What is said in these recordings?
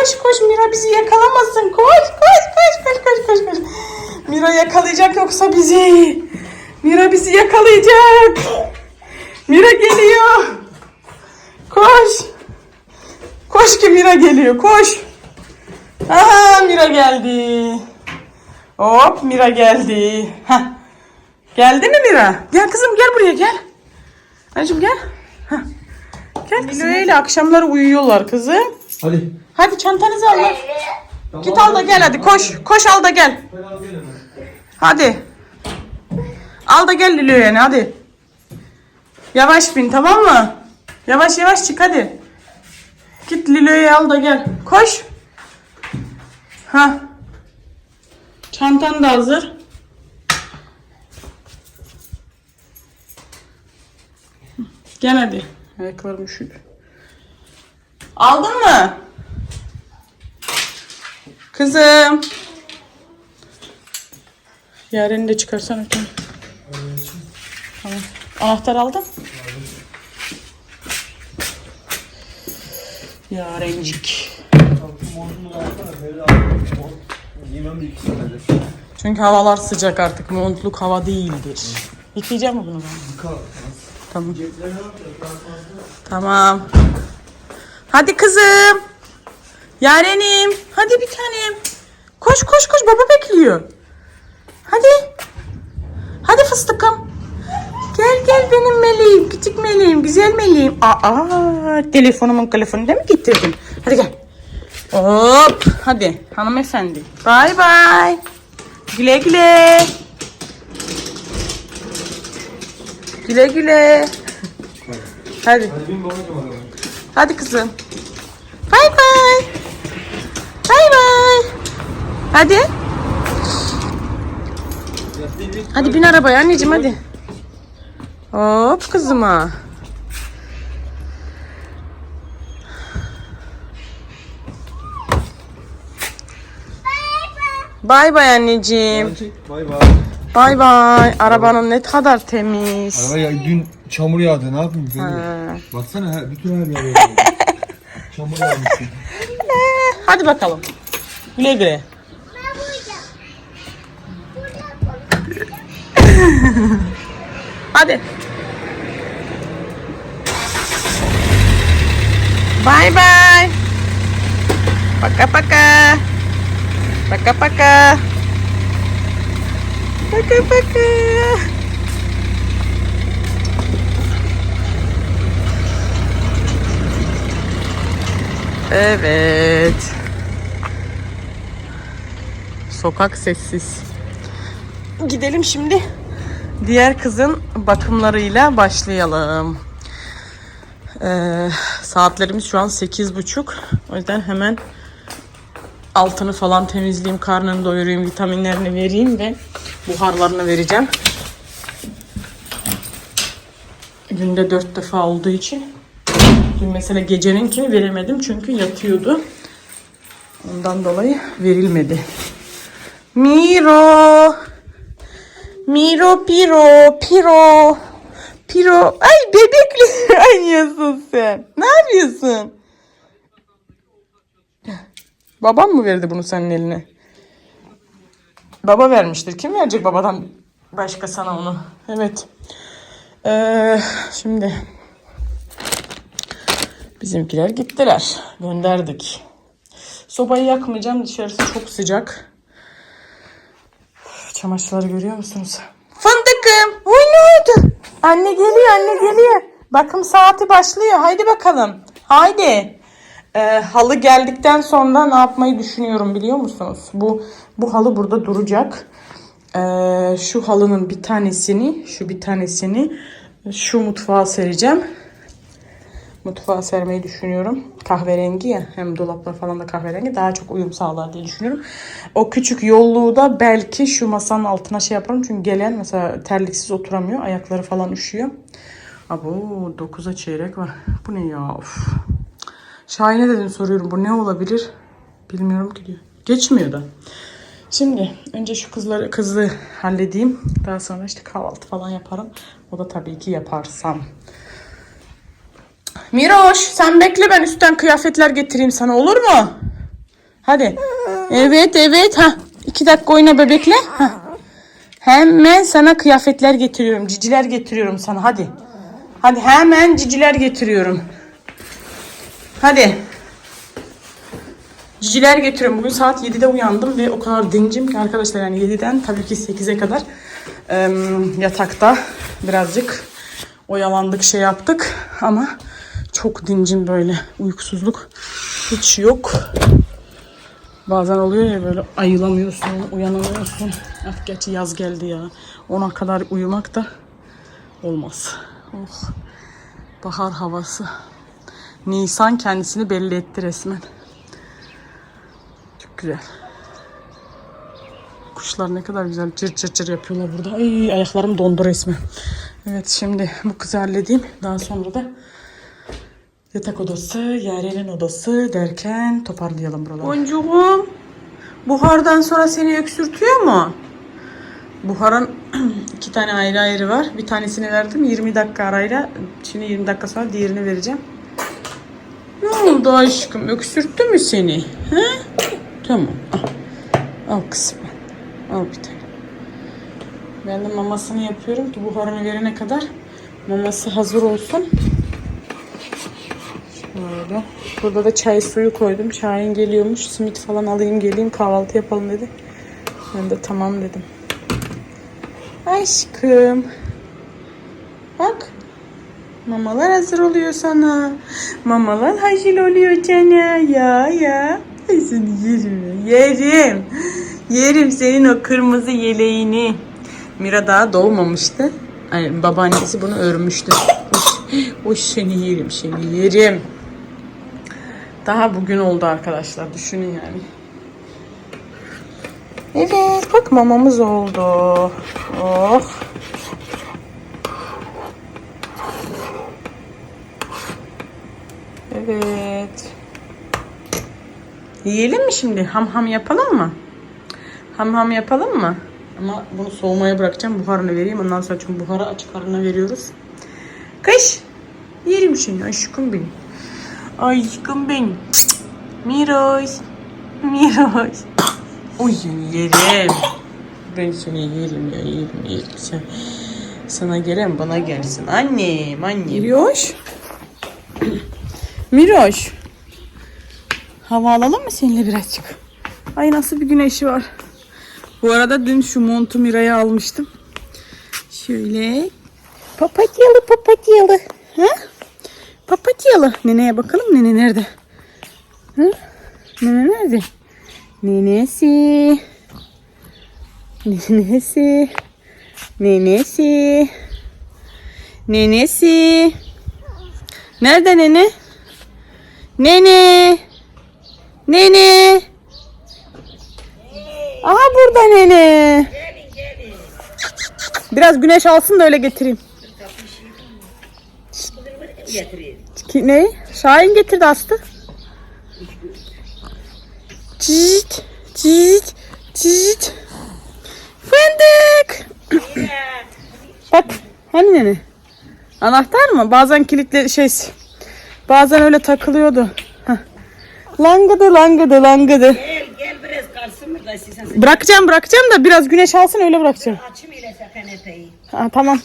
Koş koş, Mira bizi yakalamasın. Koş koş koş koş koş koş koş. Mira yakalayacak yoksa bizi. Mira bizi yakalayacak. Mira geliyor. Koş. Koş ki Mira geliyor. Koş. Aha, Mira geldi. Hop, Mira geldi. Heh. Geldi mi Mira? Gel kızım, gel buraya gel. Anneciğim gel. Heh. Gel kızım. Öyle akşamları uyuyorlar kızım. Hadi. Hadi çantanızı al. Tamam, Git al da gel hadi, koş. Koş al da gel. Hadi. Al da gel Lilo'ya hadi. Yavaş bin, tamam mı? Yavaş yavaş çık hadi. Git Lilo'ya al da gel. Koş. Ha. Çantan da hazır. Gel hadi. Ayaklarım üşüdü. Aldın mı? Kızım. Yaren'i de çıkarsan lütfen. Tamam. Anahtar aldın? Yarencik. Çünkü havalar sıcak artık. Montluk hava değildir. Yıkayacak mı bunu ben? Tamam. Tamam. Hadi kızım. Yarenim. Hadi bir tanem. Koş koş koş, baba bekliyor. Hadi. Hadi fıstıkım. Gel gel benim meleğim. Küçük meleğim. Güzel meleğim. Telefonumun da mı getirdin? Hadi gel. Hop. Hadi hanımefendi. Bay bay. Güle güle. Güle güle. Hadi. Hadi kızım. Bay bay. Bay bay. Hadi. Hadi bin arabaya anneciğim hadi. Hop kızıma. Bay bay anneciğim. Bay bay. Bay bay. Arabanın ne kadar temiz. Araba ya dün çamur yağdı, ne yapayım? Baksana bütün her yer yağdı. Çamur yağmışsın. Hadi bakalım. Güle güle. Hadi. Bye bye. Paka paka. Paka paka. Paka paka. Evet. Sokak sessiz. Gidelim şimdi. Diğer kızın bakımlarıyla başlayalım. Saatlerimiz şu an 8:30. O yüzden hemen altını falan temizleyeyim, karnını doyurayım, vitaminlerini vereyim ve buharlarını vereceğim. Günde 4 defa olduğu için. Dün mesela geceninkini veremedim çünkü yatıyordu. Ondan dolayı verilmedi. Miro. Miro piro piro. Piro. Ay bebekle oynuyorsun sen. Ne yapıyorsun? Babam mı verdi bunu senin eline? Baba vermiştir. Kim verecek babadan başka sana onu? Evet. Şimdi bizimkiler gittiler. Gönderdik. Sobayı yakmayacağım. Dışarısı çok sıcak. Çamaşırları görüyor musunuz? Fındıkım. Uy ne oldu? Anne geliyor, anne geliyor. Bakım saati başlıyor. Haydi bakalım. Haydi. Halı geldikten sonra ne yapmayı düşünüyorum biliyor musunuz? Bu halı burada duracak. Şu halının bir tanesini şu mutfağa sereceğim. Mutfağa sermeyi düşünüyorum. Kahverengi ya, hem dolaplar falan da kahverengi, daha çok uyum sağlar diye düşünüyorum. O küçük yolluğu da belki şu masanın altına şey yaparım. Çünkü gelen mesela terliksiz oturamıyor. Ayakları falan üşüyor. Abo 9'a çeyrek var. Bu ne ya? Of. Şahin'e dedim, soruyorum bu ne olabilir? Bilmiyorum ki diyor. Geçmiyor da. Şimdi önce şu kızı halledeyim. Daha sonra işte kahvaltı falan yaparım. O da tabii ki yaparsam. Miroş sen bekle, ben üstten kıyafetler getireyim sana, olur mu? Hadi. Evet evet. Ha. 2 dakika oyna bebekle. Ha. Hemen sana kıyafetler getiriyorum. Ciciler getiriyorum sana. Hadi. Hadi hemen ciciler getiriyorum. Hadi. Ciciler getiriyorum. Bugün saat 7'de uyandım ve o kadar dincim ki arkadaşlar, yani 7'den tabii ki 8'e kadar yatakta birazcık oyalandık, şey yaptık ama çok dincim, böyle uykusuzluk hiç yok. Bazen oluyor ya, böyle ayılamıyorsun, uyanamıyorsun. Artık gerçi yaz geldi ya. 10'a kadar uyumak da olmaz. Oh. Bahar havası. Nisan kendisini belli etti resmen. Çok güzel. Kuşlar ne kadar güzel cır cır cır yapıyorlar burada. Ay, ayaklarım dondu resmen. Evet, şimdi bu kızı halledeyim. Daha sonra da yatak odası, Yaren'in odası derken toparlayalım buraları. Boncuğum, buhardan sonra seni öksürtüyor mu? Buharın 2 tane ayrı ayrı var. Bir tanesini verdim 20 dakika arayla. Şimdi 20 dakika sonra diğerini vereceğim. Ne oldu aşkım? Öksürttü mü seni? He? Tamam. Al kızım. Al bir tane. Ben de mamasını yapıyorum ki buharını verene kadar maması hazır olsun. Şöyle. Burada da çay suyu koydum. Şahin geliyormuş. Simit falan alayım geleyim, kahvaltı yapalım dedi. Ben de tamam dedim. Aşkım. Bak. Mamalar hazır oluyor sana. Mamalar hazır oluyor cana. Ya. Ay seni yerim. Yerim. Yerim senin o kırmızı yeleğini. Mira daha doğmamıştı. Yani babaannesi bunu örmüştü. O seni yerim, seni yerim. Daha bugün oldu arkadaşlar. Düşünün yani. Evet, bak mamamız oldu. Oh. Evet. Yiyelim mi şimdi? Ham yapalım mı? Ham yapalım mı? Ama bunu soğumaya bırakacağım. Buharını vereyim. Ondan sonra, çünkü buharı açık karnına veriyoruz. Kış. Yerim seni aşkım benim. Aşkım benim. Miroş. Oy seni yerim. Ben seni yerim ya, yerim. Sana gelen bana gelsin. Annem. Miroş. Hava alalım mı seninle birazcık? Ay, nasıl bir güneşi var. Bu arada dün şu montu Mira'ya almıştım. Şöyle. Papatyalı. Ha? Papatyalı. Neneye bakalım. Nene nerede? Ha? Nene nerede? Nenesi. Nerede nene? Nene. Aha, burada nene. Gelin. Biraz güneş alsın da öyle getireyim. Ne? Şahin getirdi Aslı. Cicit. Fındık. Bak, hani nene? Anahtar mı? Bazen kilitli bazen öyle takılıyordu. Heh. Langıdı. Gel biraz kalsın burada size. Bırakacağım da biraz güneş alsın, öyle bırakacağım. Açım ile kanepeyi. Ha, tamam.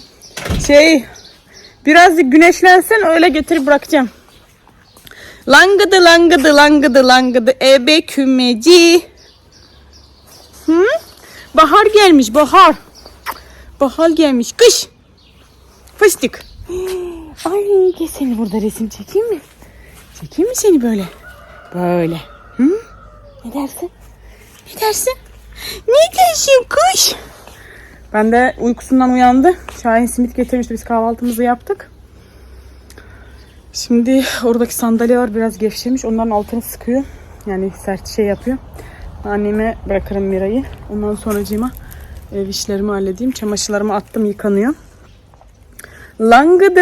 Biraz güneşlensin, öyle getirip bırakacağım. Langıdı ebe kümeci. Bahar gelmiş, bahar. Bahar gelmiş, kış. Fıstık. Ay, gel seni burada resim çekeyim mi? Çekeyim mi seni böyle? Böyle. Ne dersin? Ne dersin kuş? Ben de uykusundan uyandı. Şahin simit getirmişti. Biz kahvaltımızı yaptık. Şimdi oradaki sandalyeler biraz gevşemiş. Onların altını sıkıyor. Yani sert yapıyor. Anneme bırakırım Mira'yı. Ondan sonracığıma ev işlerimi halledeyim. Çamaşırlarımı attım, yıkanıyor. Langıdı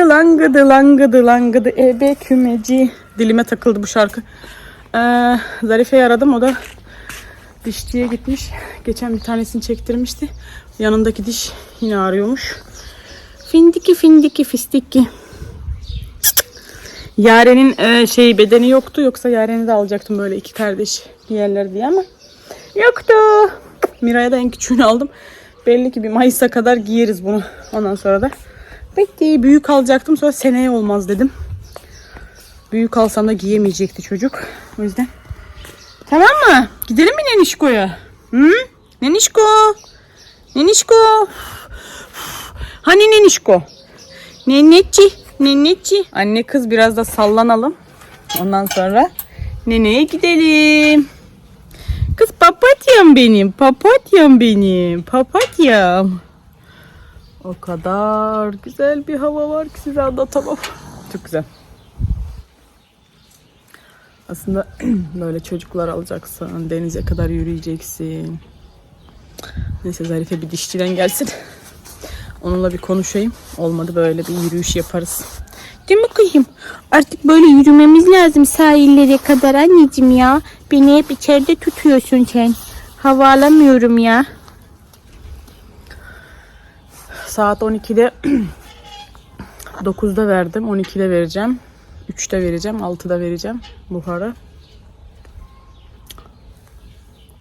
ebe kümeci. Dilime takıldı bu şarkı. Zarife'yi aradım. O da dişçiye gitmiş. Geçen bir tanesini çektirmişti. Yanındaki diş yine ağrıyormuş. Findiki fistiki. Yaren'in bedeni yoktu. Yoksa Yaren'i de alacaktım böyle iki kardeş yerler diye ama yoktu. Miray'a da en küçüğünü aldım. Belli ki bir Mayıs'a kadar giyeriz bunu. Ondan sonra da bitti. Büyük alacaktım, sonra seneye olmaz dedim. Büyük alsam da giyemeyecekti çocuk. O yüzden. Tamam mı? Gidelim mi Nenişko'ya? Hı? Nenişko. Nenişko. Hani Nenişko? Neneci. Anne kız biraz da sallanalım. Ondan sonra neneye gidelim. Kız papatyam benim. Papatyam. O kadar güzel bir hava var ki size anlatamam. Çok güzel. Aslında böyle çocuklar alacaksın. Denize kadar yürüyeceksin. Neyse Zarife bir dişçiden gelsin. Onunla bir konuşayım. Olmadı böyle bir yürüyüş yaparız. Değil mi kızım? Artık böyle yürümemiz lazım sahillere kadar anneciğim ya. Beni hep içeride tutuyorsun sen. Hava alamıyorum ya. Saat 12'de 9'da verdim. 12'de vereceğim. 3'te vereceğim. 6'da vereceğim buharı.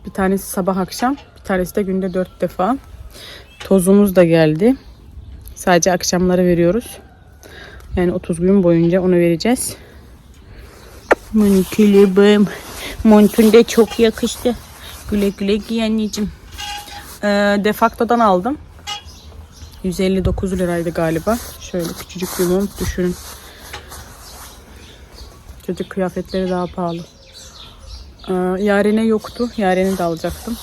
Bir tanesi sabah akşam. Bir tanesi de günde 4 defa. Tozumuz da geldi. Sadece akşamları veriyoruz. Yani 30 gün boyunca onu vereceğiz. Manikülübüm. Montun da çok yakıştı. Güle güle giy anneciğim. Defakto'dan aldım. 159 liraydı galiba. Şöyle küçücük bir mont düşünün. Çocuk kıyafetleri daha pahalı. Yaren'e yoktu. Yaren'i de alacaktım.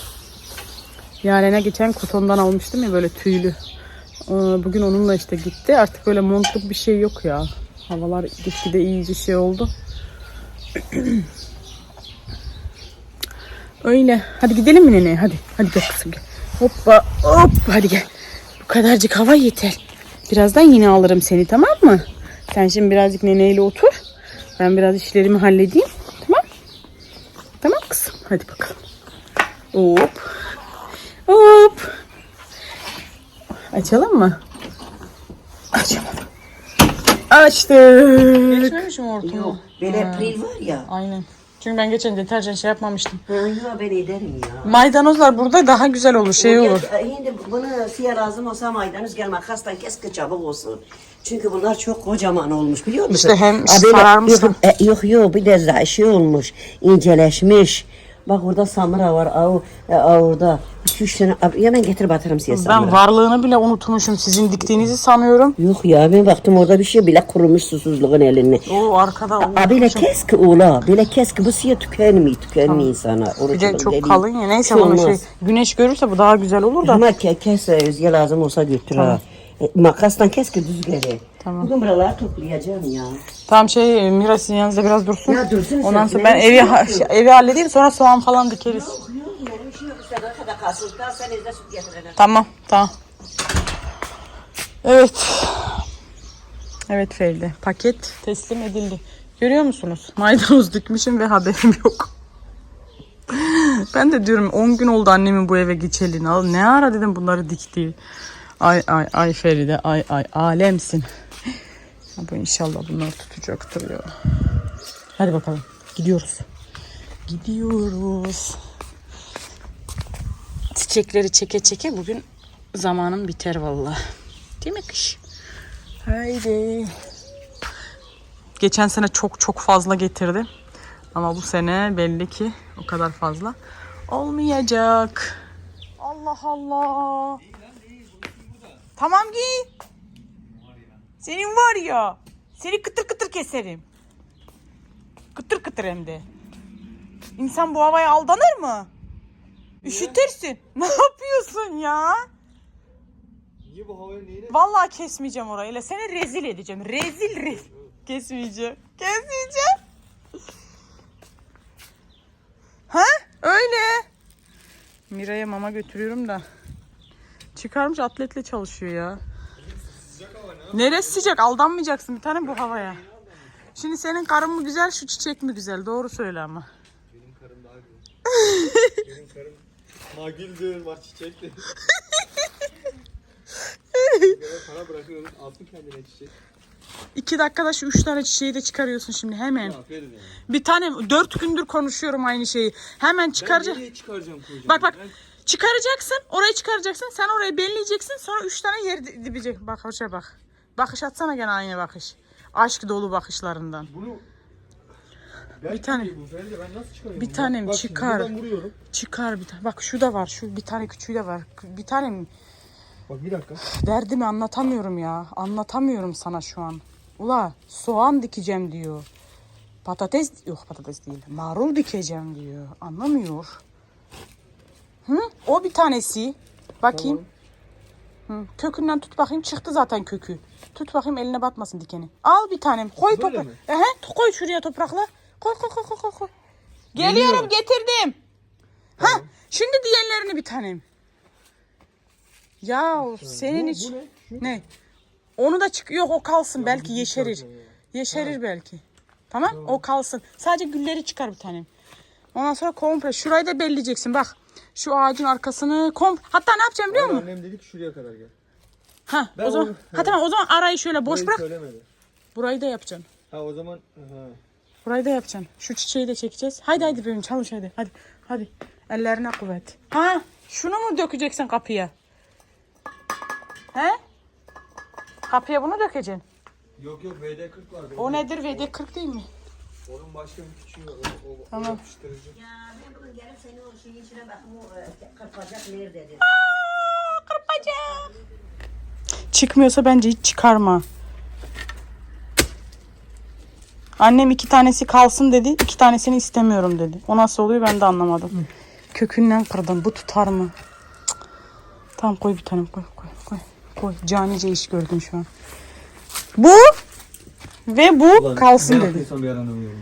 Yaren'e geçen kotondan almıştım ya böyle tüylü. Bugün onunla işte gitti. Artık böyle montluk bir şey yok ya. Havalar gitgide iyice şey oldu. Öyle. Hadi gidelim mi neneye? Hadi. Hadi gel kızım gel. Hoppa hop. Hadi gel. Bu kadarcık hava yeter. Birazdan yine alırım seni, tamam mı? Sen şimdi birazcık neneyle otur. Ben biraz işlerimi halledeyim. Tamam. Tamam kızım. Hadi bakalım. Hop. Hop. Açalım mı? Açalım. Açtık. Geçmemişim ortamı. Böyle pril var ya. Aynen. Çünkü ben geçen deterjan şey yapmamıştım. Yok ben ederim ya. Maydanozlar burada daha güzel olur, şey olur. Şimdi bunu size lazım olsa maydanoz gelme kastan kes çabuk olsun. Çünkü bunlar çok kocaman olmuş biliyor musun? İşte hem Böyle- sararmış. Yok bir de şey olmuş, inceleşmiş. Bak orada samura var, orada 2-3 tane. Hemen getir batırım size samura. Ben varlığını bile unutmuşum. Sizin diktiğinizi sanıyorum. Yok ya ben baktım orada bir şey bile kurumuş susuzluğun elini. Oo arkada Böyle unutmuşum. kes ki ola, böyle kes ki bu suya tükenmiyor sana. Bir de çok kalın ya. Neyse bunu şey güneş görürse bu daha güzel olur da. Ama kes özge lazım olsa götür ha. Makasla kes ki düz geri. Tamam. Bugün buraları toplayacağım ya. Tamam şey Miras'ın yanınızda biraz dursun. Ya dursun Ondan sen, sonra ben evi halledeyim, sonra soğan falan dikeriz. Tamam. Evet. Evet Feride. Paket teslim edildi. Görüyor musunuz? Maydanoz dikmişim ve haberim yok. Ben de diyorum 10 gün oldu annemin bu eve geçeli. Ne ara dedim bunları dikti. Ay Feride. Ay alemsin. Bu inşallah bunlar tutacaktır ya. Hadi bakalım. Gidiyoruz. Çiçekleri çeke bugün zamanım biter vallahi. Değil mi kış? Haydi. Geçen sene çok fazla getirdi. Ama bu sene belli ki o kadar fazla olmayacak. Allah Allah. Tamam giy. Senin var ya. Seni kıtır keserim. Kıtır hem de. İnsan bu havaya aldanır mı? Üşütürsün. Ne yapıyorsun ya? Niye bu havayı neyine? Vallahi kesmeyeceğim orayı. Seni rezil edeceğim. Rezil. Kesmeyeceğim. Ha? Öyle. Miray'a mama götürüyorum da. Çıkarmış atletle çalışıyor ya. Sıcak hava ne? Neresi sıcak? Aldanmayacaksın bir tane bu havaya. Şimdi senin karın mı güzel, şu çiçek mi güzel? Doğru söyle ama. Benim karım daha güzel. Benim karım magildir, var çiçektir. Para bırakıyorum, alsın kendine çiçek. 2 dakikada şu 3 tane çiçeği de çıkarıyorsun şimdi hemen. Aferin yani. Bir tane 4 gündür konuşuyorum aynı şeyi. Hemen çıkaracak. Ben nereye çıkaracağım koyacağım? Bak. Çıkaracaksın. Orayı çıkaracaksın. Sen orayı belleyeceksin. Sonra 3 tane yer dibecek. Bak hoşça bak. Bakış atsana gene aynı bakış. Aşk dolu bakışlarından. Bunu Bir tane. bu Feride, ben nasıl çıkarıyorum? Bir tanem Bak şimdi çıkar. buradan vuruyorum. Çıkar bir tane. Bak şu da var. Şu bir tane küçüğü de var. Bir tane mi? Bak bir dakika. Derdimi anlatamıyorum ya. Anlatamıyorum sana şu an. Ula soğan dikeceğim diyor. Patates yok, patates değil. Marul dikeceğim diyor. Anlamıyor. Hı? O bir tanesi. Bakayım. Hı. Kökünden tut bakayım. Çıktı zaten kökü. Tut bakayım, eline batmasın dikeni. Al bir tanem. Koy Böyle toprak. mi? Koy şuraya toprakla. Koy. Geliyorum, getirdim. Ha, şimdi diğerlerini bir tanem. Ya senin Bu hiç ne? Şu? ne? Onu da çık, yok o kalsın, belki yeşerir. Yeşerir belki. Tamam? O kalsın. Sadece gülleri çıkar bir tanem. Ondan sonra komple şurayı da belleyeceksin bak. Şu ağacın arkasını hatta ne yapacağım biliyor musun? Annem dedi ki şuraya kadar gel. Ha, Ben o zaman onu- tamam, o zaman arayı şöyle boş Burayı bırak. söylemedi. Burayı da yapacaksın. Ha o zaman ha. Burayı da yapacaksın. Şu çiçeği de çekeceğiz. Haydi bebeğim, çalış hadi. Hadi. Ellerine kuvvet. Ha, şunu mu dökeceksin kapıya? He? Kapıya bunu dökeceksin. Yok VD40 var. O nedir? VD40 değil mi? Onun başka bir küçüğü var. O Tamam. yapıştırıcı. Ya ben bugün gelip senin o şeyin içine bakım o kırpacak nerededir? Kırpacak. Çıkmıyorsa bence hiç çıkarma. Annem 2 tanesi kalsın dedi. 2 tanesini istemiyorum dedi. O nasıl oluyor ben de anlamadım. Kökünden kırdım. Bu tutar mı? Cık. Tamam koy bir tane, koy. Canice iş gördüm şu an. Bu ve bu kalsın dedi. Bir yaranamıyorum.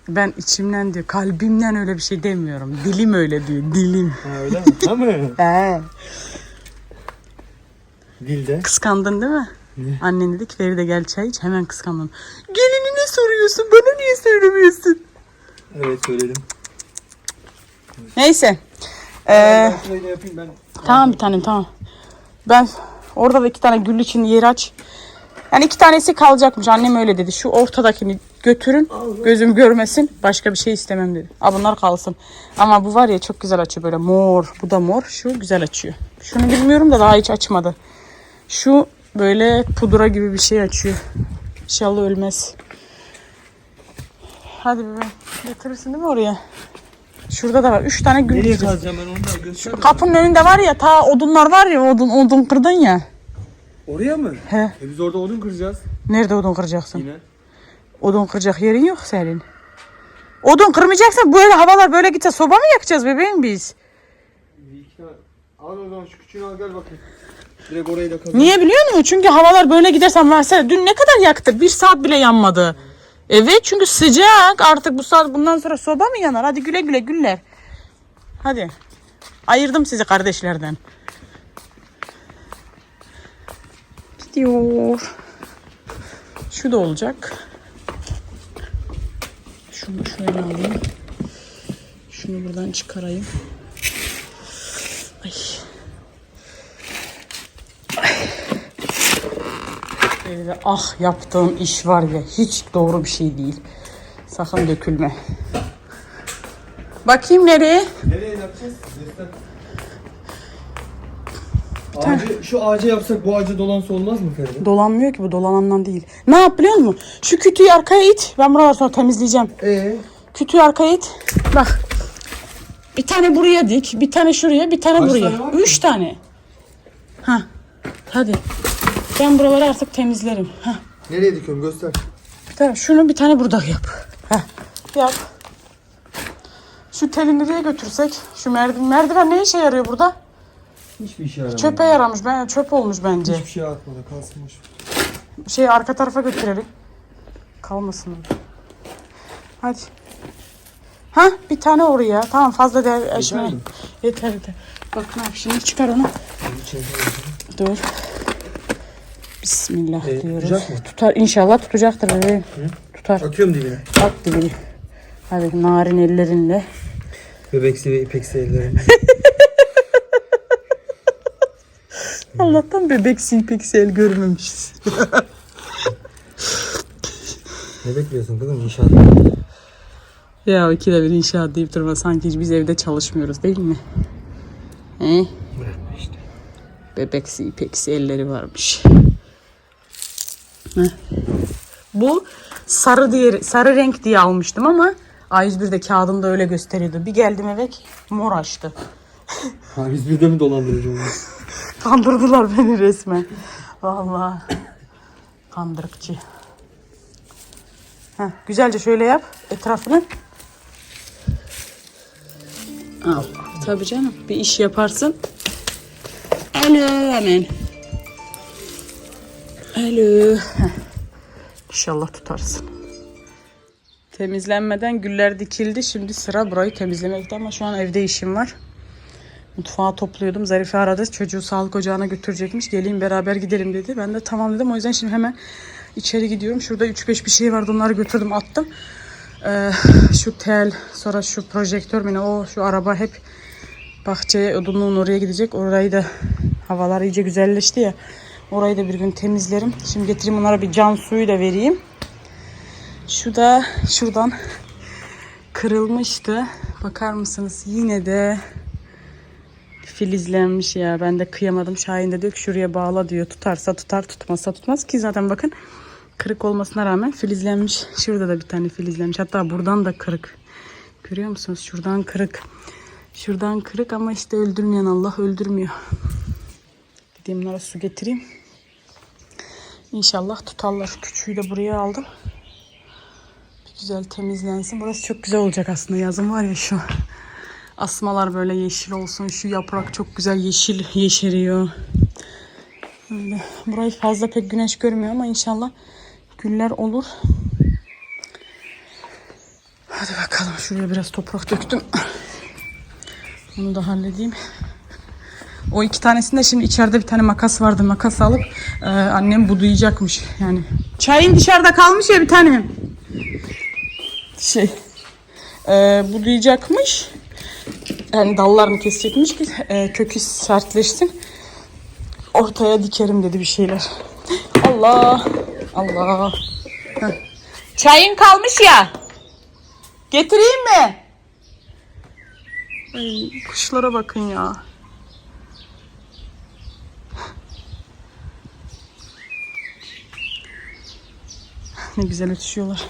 Ben içimden diyor, kalbimden öyle bir şey demiyorum. Dilim öyle diyor, dilim. Ha öyle mi? Ha mı? Dilde. Kıskandın değil mi? Annen dedi ki Feride gel çay iç, hemen kıskandın. Gelinine soruyorsun, bana niye söylemiyorsun? Evet söyledim. Neyse. Ben şurayı da yapayım ben. Tamam bir tanem, tamam. Ben orada da 2 tane gül için yer aç. Yani 2 tanesi kalacakmış, annem öyle dedi. Şu ortadakini götürün, gözüm görmesin, başka bir şey istemem dedi. Bunlar kalsın. Ama bu var ya çok güzel açıyor, böyle mor. Bu da mor, şu güzel açıyor. Şunu bilmiyorum da daha hiç açmadı. Şu böyle pudra gibi bir şey açıyor. İnşallah ölmez. Hadi bebeğim, getirirsin değil mi oraya? Şurada da var 3 tane gül Nereye diyeceğiz. kazacağım ben onu da göster. Kapının önünde var ya, ta odunlar var ya, odun kırdın ya. Oraya mı? He. Biz orada odun kıracağız Nerede odun kıracaksın? yine. Odun kıracak yerin yok senin. Odun kırmayacaksan böyle havalar böyle gitse soba mı yakacağız bebeğim biz? Bir iki tane. Al o zaman şu küçüğünü al gel bakayım. Direkt orayı da kazan. Niye biliyor musun? Çünkü havalar böyle gidersen mesela dün ne kadar yaktı? 1 saat bile yanmadı. Evet, çünkü sıcak artık bu saat, bundan sonra soba mı yanar? Hadi güle güle güller. Hadi. Ayırdım sizi kardeşlerden. Gidiyor. Şu da olacak. Şunu şöyle alayım. Şunu buradan çıkarayım. Ay. Böyle yaptığım iş var ya, hiç doğru bir şey değil. Sakın dökülme. Bakayım nereye? Nereye yapacağız? Şu ağaca yapsak bu ağaca dolansa olmaz mı Feride? Dolanmıyor ki, bu dolanandan değil. Ne yap biliyor musun? Şu kütüğü arkaya it. Ben buraları sonra temizleyeceğim. Kütüğü arkaya it. Bak. Bir tane buraya dik. Bir tane şuraya. Bir tane Kaç buraya. tane var 3 tane. Ha. Hadi. Ben buraları artık temizlerim. Ha. Nereye dikiyorum göster. Bir tane şunu, bir tane burada yap. Ha. Yap. Şu teli nereye götürsek? Şu merdiven ne işe yarıyor burada? Hiçbir işe yaramıyor. Çöpe yaramış. Çöp olmuş bence. Hiçbir şey atmadı kalsın boş. Arka tarafa götürelim. Kalmasın. Hadi. Ha, bir tane oraya. Tamam, fazla da eşme. mi? Yeter. Bak ne yap şimdi, çıkar onu. Dur. Bismillah diyoruz. tutacak mı? Tutar, inşallah tutacaktır bebeğim. Tutar. Atıyorum dibine. At dibini. Hadi narin ellerinle. Bebeksi ve ipeksi ellerim. Allah'tan bebeksi ipeksi el görmemişiz. Ne bekliyorsun kızım? İnşaat. Ya ikide bir inşaat deyip durma. Sanki biz evde çalışmıyoruz değil mi? He? İşte. Bebeksi ipeksi elleri varmış. Heh. Bu sarı renk diye almıştım ama A101'de kağıdımda öyle gösteriyordu. Bir geldim eve mor açtı. Ha biz bir de mi dolandırıcıyız? Kandırdılar beni resmen. Vallahi kandırıkçı. Heh, güzelce şöyle yap etrafını. Al. Tabii canım. Bir iş yaparsın. Alo hemen. Alo. Heh. İnşallah tutarsın. Temizlenmeden güller dikildi. Şimdi sıra burayı temizlemekte ama şu an evde işim var. Mutfağı topluyordum. Zarife aradı. Çocuğu sağlık ocağına götürecekmiş. Geleyim beraber gidelim dedi. Ben de tamam dedim. O yüzden şimdi hemen içeri gidiyorum. Şurada 3-5 bir şey vardı. Onları götürdüm attım. Şu tel, sonra şu projektör mi ne o, şu araba hep bahçeye, odunluğun oraya gidecek. Orayı da havalar iyice güzelleşti ya. Orayı da bir gün temizlerim. Şimdi getireyim onlara bir can suyu da vereyim. Şu da şuradan kırılmıştı. Bakar mısınız? Yine de filizlenmiş ya. Ben de kıyamadım. Şahin de diyor ki şuraya bağla diyor. Tutarsa tutar, tutmazsa tutmaz ki zaten bakın kırık olmasına rağmen filizlenmiş. Şurada da bir tane filizlenmiş. Hatta buradan da kırık. Görüyor musunuz? Şuradan kırık. Şuradan kırık ama işte öldürmeyen Allah öldürmüyor. Gideyim bunlara su getireyim. İnşallah tutarlar. Küçüğü de buraya aldım. Bir güzel temizlensin. Burası çok güzel olacak aslında. Yazın var ya şu asmalar böyle yeşil olsun. Şu yaprak çok güzel yeşil yeşeriyor. Öyle. Burayı fazla pek güneş görmüyor ama inşallah güller olur. Hadi bakalım. Şuraya biraz toprak döktüm. Onu da halledeyim. O iki tanesinde şimdi içeride bir tane makas vardı. Makas alıp annem budayacakmış. Yani çayın dışarıda kalmış ya bir tane. Budayacakmış. Yani dallarını kesecekmiş ki kökü sertleşsin. Ortaya dikerim dedi bir şeyler. Allah. Allah. Heh. Çayın kalmış ya. Getireyim mi? Ay, kuşlara bakın ya. Ne güzel ötüşüyorlar.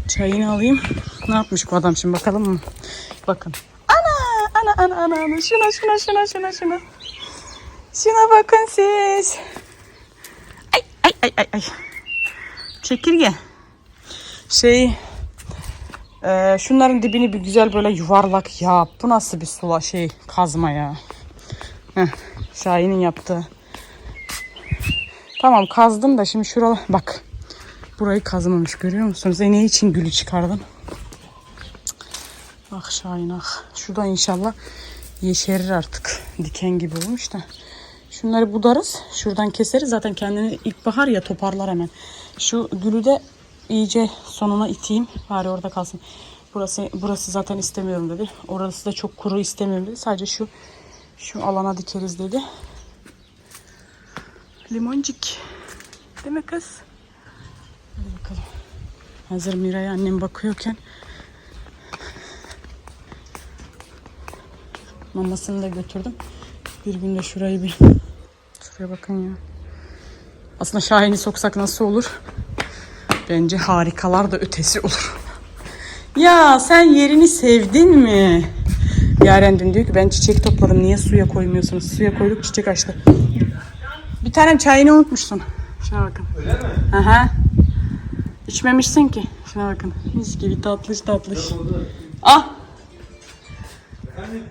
Çayını alayım. Ne yapmış bu adam şimdi bakalım mı? Bakın. Ana. Şuna. Şuna bakın siz. Ay. Çekirge. Şunların dibini bir güzel böyle yuvarlak yap. Bu nasıl bir sula kazma ya. Şahin'in yaptığı. Tamam kazdım da şimdi şuralar bak. Burayı kazmamış görüyor musunuz? Ne için gülü çıkardım? Ah Şahin ah. Şurada inşallah yeşerir artık. Diken gibi olmuş da. Şunları budarız. Şuradan keseriz. Zaten kendini ilkbahar ya toparlar hemen. Şu gülü de iyice sonuna iteyim. Bari orada kalsın. Burası zaten istemiyorum dedi. Orası da çok kuru istemiyorum dedi. Sadece şu alana dikeriz dedi. Limoncik. Değil mi kız? Hadi bakalım. Hazır Miray'a annem bakıyorken mamasını da götürdüm. Bir gün de şuraya bakın ya. Aslında Şahin'i soksak nasıl olur? Bence harikalar da ötesi olur. Ya sen yerini sevdin mi? Yaren dün diyor ki ben çiçek topladım. Niye suya koymuyorsunuz? Suya koyduk çiçek açtı. Bir tanem çayını unutmuşsun. Şuna bakın. Öyle mi? Aha. İçmemişsin ki. Şuna bakın. Mis gibi tatlış. Ah. Efendim?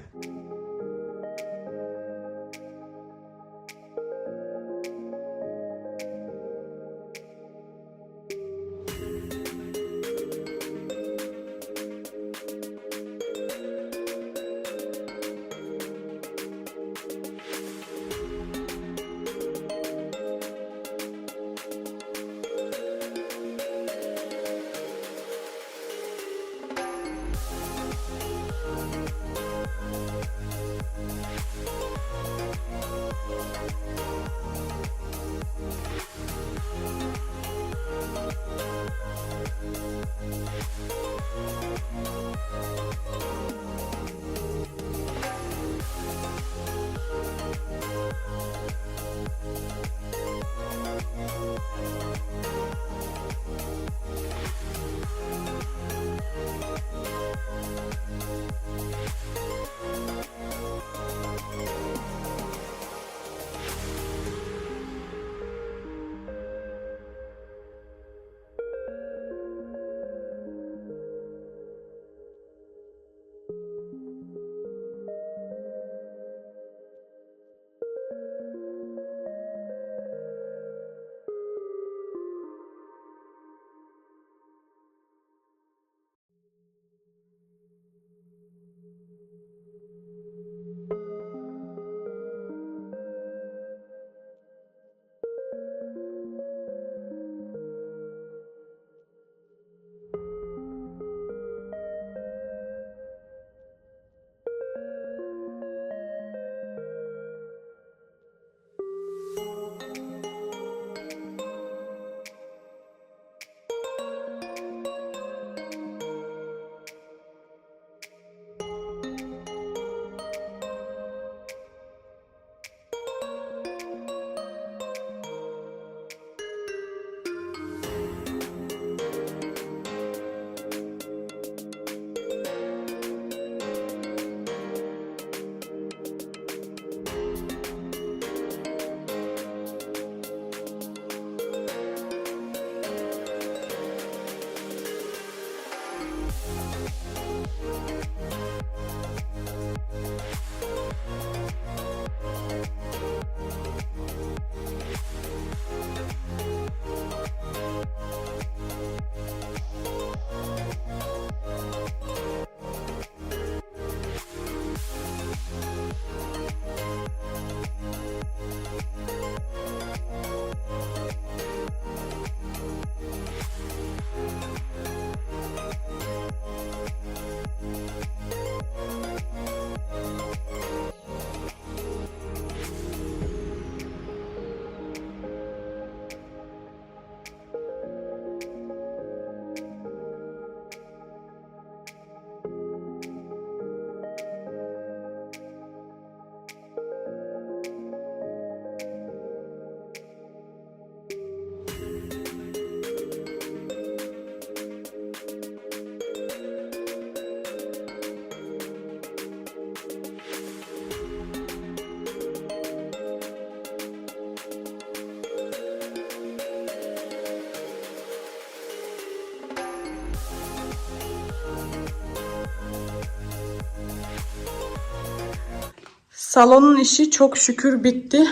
Salonun işi çok şükür bitti.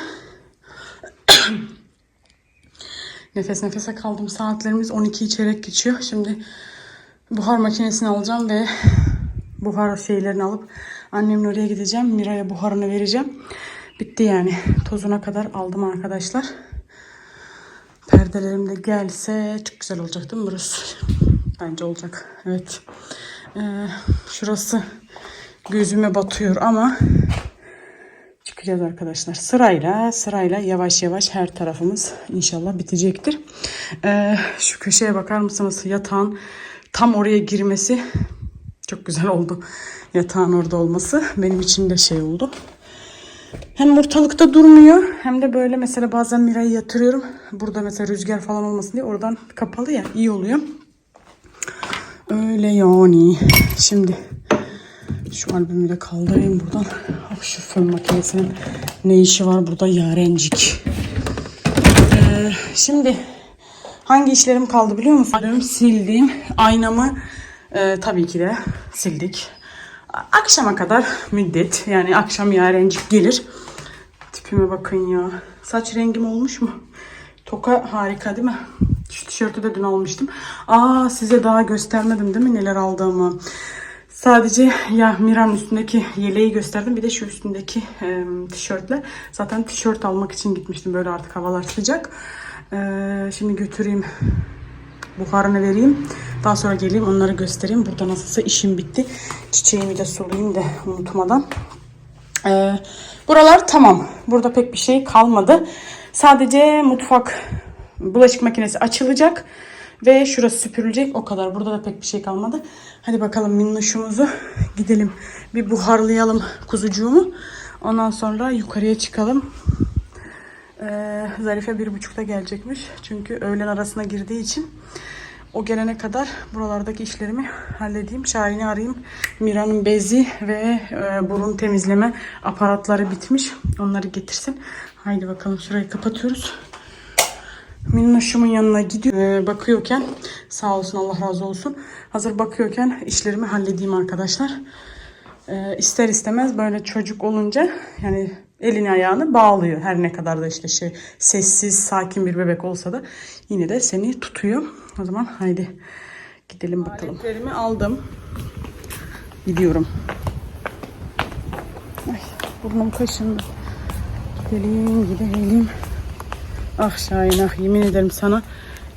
Nefes nefese kaldım. Saatlerimiz 12'yi çeyrek geçiyor. Şimdi buhar makinesini alacağım ve buhar şeylerini alıp annemin oraya gideceğim. Mira'ya buharını vereceğim. Bitti yani. Tozuna kadar aldım arkadaşlar. Perdelerim de gelse çok güzel olacak değil mi burası? Bence olacak. Evet. Şurası gözüme batıyor ama çıkacağız arkadaşlar. Sırayla yavaş yavaş her tarafımız inşallah bitecektir. Şu köşeye bakar mısınız? Yatağın tam oraya girmesi çok güzel oldu. Yatağın orada olması benim için de şey oldu. Hem ortalıkta durmuyor hem de böyle mesela bazen Mira'yı yatırıyorum. Burada mesela rüzgar falan olmasın diye oradan kapalı ya, iyi oluyor. Öyle yani. Şimdi şu albümü de kaldırayım buradan. Şu fön makinesinin ne işi var burada yarencik. Şimdi hangi işlerim kaldı biliyor musun? Sildim. Aynamı tabii ki de sildik. Akşama kadar müddet. Yani akşam yarencik gelir. Tipime bakın ya. Saç rengim olmuş mu? Toka harika değil mi? Şu tişörtü de dün almıştım. Size daha göstermedim değil mi neler aldığımı. Sadece ya Mira'nın üstündeki yeleği gösterdim. Bir de şu üstündeki tişörtle. Zaten tişört almak için gitmiştim. Böyle artık havalar sıcak. Şimdi götüreyim. Buharını vereyim. Daha sonra geleyim onları göstereyim. Burada nasılsa işim bitti. Çiçeğimi de sulayayım da unutmadan. Buralar tamam. Burada pek bir şey kalmadı. Sadece mutfak bulaşık makinesi açılacak. Ve şurası süpürülecek. O kadar. Burada da pek bir şey kalmadı. Hadi bakalım minnoşumuzu gidelim. Bir buharlayalım kuzucuğumu. Ondan sonra yukarıya çıkalım. Zarife 1.30'da gelecekmiş. Çünkü öğlen arasına girdiği için o gelene kadar buralardaki işlerimi halledeyim. Şahin'i arayayım. Mira'nın bezi ve burun temizleme aparatları bitmiş. Onları getirsin. Haydi bakalım şurayı kapatıyoruz. Minnoşumun yanına gidiyor. Bakıyorken sağ olsun Allah razı olsun. Hazır bakıyorken işlerimi halledeyim arkadaşlar. İster istemez böyle çocuk olunca yani elini ayağını bağlıyor. Her ne kadar da işte sessiz sakin bir bebek olsa da yine de seni tutuyor. O zaman haydi gidelim bakalım. Aletlerimi aldım. Gidiyorum. Ay, burnum kaşındı. Gidelim. Ah Şahin ah, yemin ederim sana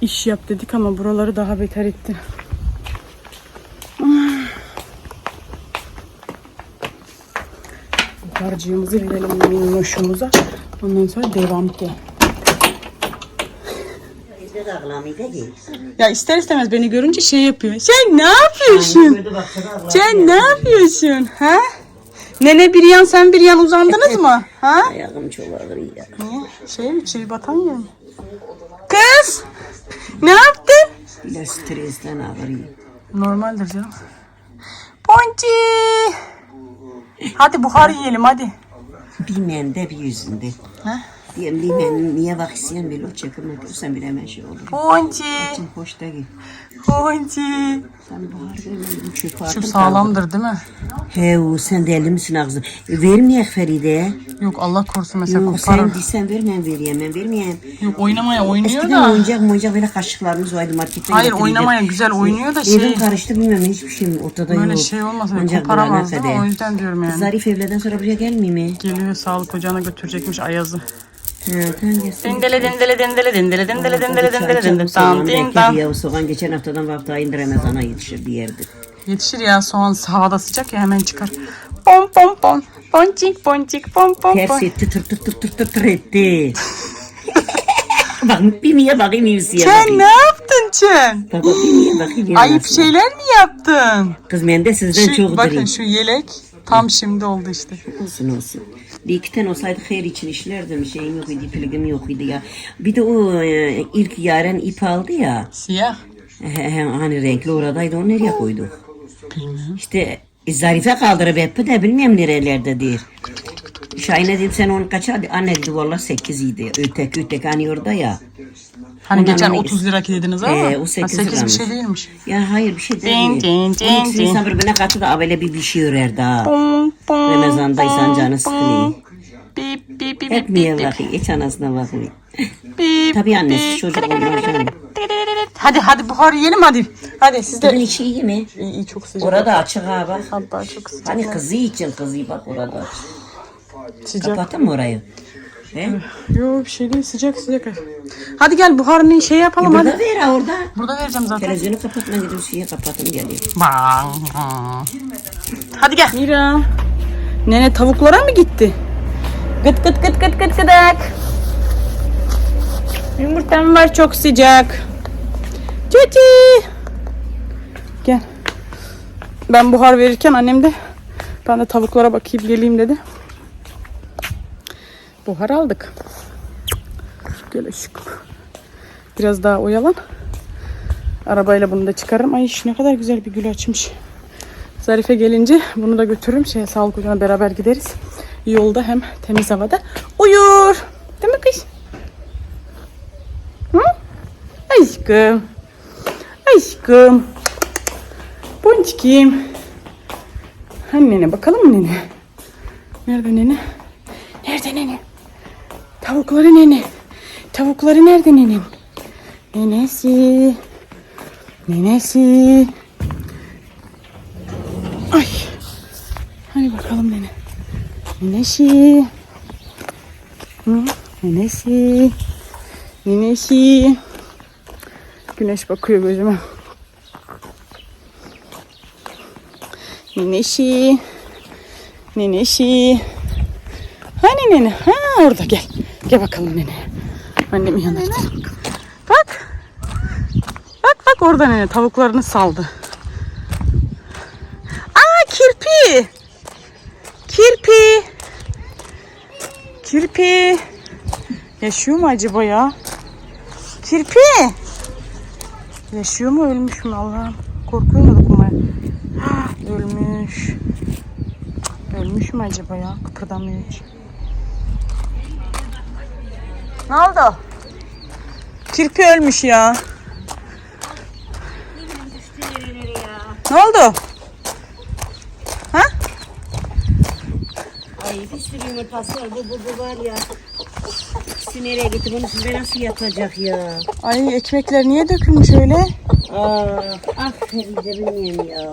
iş yap dedik ama buraları daha beter etti. Harcığımızı verelim minnoşumuza. Ondan sonra devam edelim. Ya ister istemez beni görünce şey yapıyor. Sen ne yapıyorsun? Sen ne yapıyorsun? Ha? Nene bir yan sen bir yan uzandınız mı? Ha? Ayağım çok ağrıyor. Niye? Şey batan yer mi? Kız! Ne yaptın? Biraz stresten ağrıyor. Normaldir canım. Ponçi! Hadi buhar yiyelim hadi. Bilmeyen de bir yüzünde. Ha? Diyem bilmeyen niye vakisiyen bile o çekim yapıyorsan bile hemen şey olur. Ponçi! Çok hoş değil. Ponçi! Sen bahar görmedin çöpe Şu sağlamdır değil mi? Sen deli misin ağzım? Vermeyek Feride. Yok Allah korusun mesela Yok koparır. sen diysen vermem vermeyeyim. Yok oynamaya oynuyor Eskiden da. oyuncak böyle kaşıklarımız vardı marketten. Hayır oynamaya güzel oynuyor da şey. Evim karıştı bilmem hiçbir şey ortada yok. Böyle şey olmasa Ancak koparamaz değil mi? kadar. O yüzden diyorum yani. Zarif evlerden sonra buraya gelmiyor mi? Geliyor sağlık ocağına götürecekmiş Ayaz'ı. Tamam gelsin. Dindele. Ya soğan geçen haftadan vakti indiremez ana yetişir bir yerde. Yetişir ya soğan havada sıcak ya hemen çıkar. Pom pom pom. Ponçik ponçik pom pom pom. Tersi tır etti. Bak bir miye bakayım iyisiye Sen bakayım. ne yaptın Çen? Baba bir miye bakayım. Ayıp şeyler mi yaptın? Kız ben de sizden çok Bakın durayım. şu yelek tam şimdi oldu işte. Olsun. Bir iki tane olsaydı hayır için işlerdim. Şeyim yok idi, pilgim yok idi ya. Bir de o ilk yaren ip aldı ya. Siyah. Hani renkli oradaydı, onu nereye koyduk? Bilmiyorum. İşte Zarife kaldırıp hep de bilmiyorum nerelerdedir. Şahin'e dedim sen onu kaç aldı? Anne dedi valla 8 idi. Öteki hani orada ya. Hani Ondan geçen hani- 30 lira dediniz ama o 8 8 bir liramış. şey değilmiş. Ya hayır bir şey değil. Cin, cin, Onun cin, ikisini insan birbirine katı da böyle bir şey örerdi ha. Pom pom. Ramazandaysan canı sıkılıyor. Bip bip bip Hep bip niye bip. bakıyor? Hiç anasına bakmıyor. Bip, bip. Tabii annesi çocuk olmaz canım. Hadi buhar yiyelim hadi. Hadi siz Bugün de. içi iyi mi? İyi çok sıcak. Orada açık ha bak. Hatta çok sıcak. Hani kızı için kızı bak orada açık. Sıcak. Kapattın mı orayı? He? Yok bir şey değil sıcak. Hadi gel buharını şey yapalım Burada hadi. ver ha orada. Burada vereceğim zaten. Televizyonu kapatma gidip şeyi kapatın geliyor. Hadi gel. Mira. Nene tavuklara mı gitti? Gıt gıt gıt gıt gıt gıdak. Yumurtam var çok sıcak. Tütü. Gel. Ben buhar verirken annem de ben de tavuklara bakayım geleyim dedi. Buhar aldık. Gel aşkım. Biraz daha oyalan. Arabayla bunu da çıkarırım. Ay ne kadar güzel bir gül açmış. Zarife gelince bunu da götürürüm. Sağlık ocağına beraber gideriz. Yolda hem temiz havada uyur. Değil mi kız? Hı? Aşkım. Aşkım. Ponçikim. Hani nene bakalım mı nene? Nerede nene? Nerede nene? Tavukları nene. Tavukları nerede nenem? Nenesi. Nenesi. Ay. Hadi bakalım nene. Nenesi. Hı? Nenesi. Nenesi. Güneş bakıyor gözüme. Nenesi. Nenesi. Hani nene? Ha orada gel. Gel bakalım nene. Annemin yanına gidelim. Bak. Bak orada nene tavuklarını saldı. Aa kirpi. Kirpi. Kirpi. Yaşıyor mu acaba ya? Kirpi. Yaşıyor mu ölmüş mü Allah'ım? Korkuyorum dokunmaya. Ölmüş. Ölmüş mü acaba ya? Kıpırdamıyor hiç. Ne oldu? Kirpi ölmüş ya. Ne oldu? Ha? Ay bir sürü yumurtası var. Bu var ya. İkisi nereye gitti? Bunu size nasıl yapacak ya? Ay ekmekler niye dökülmüş öyle? Aferin de bilmiyorum ya.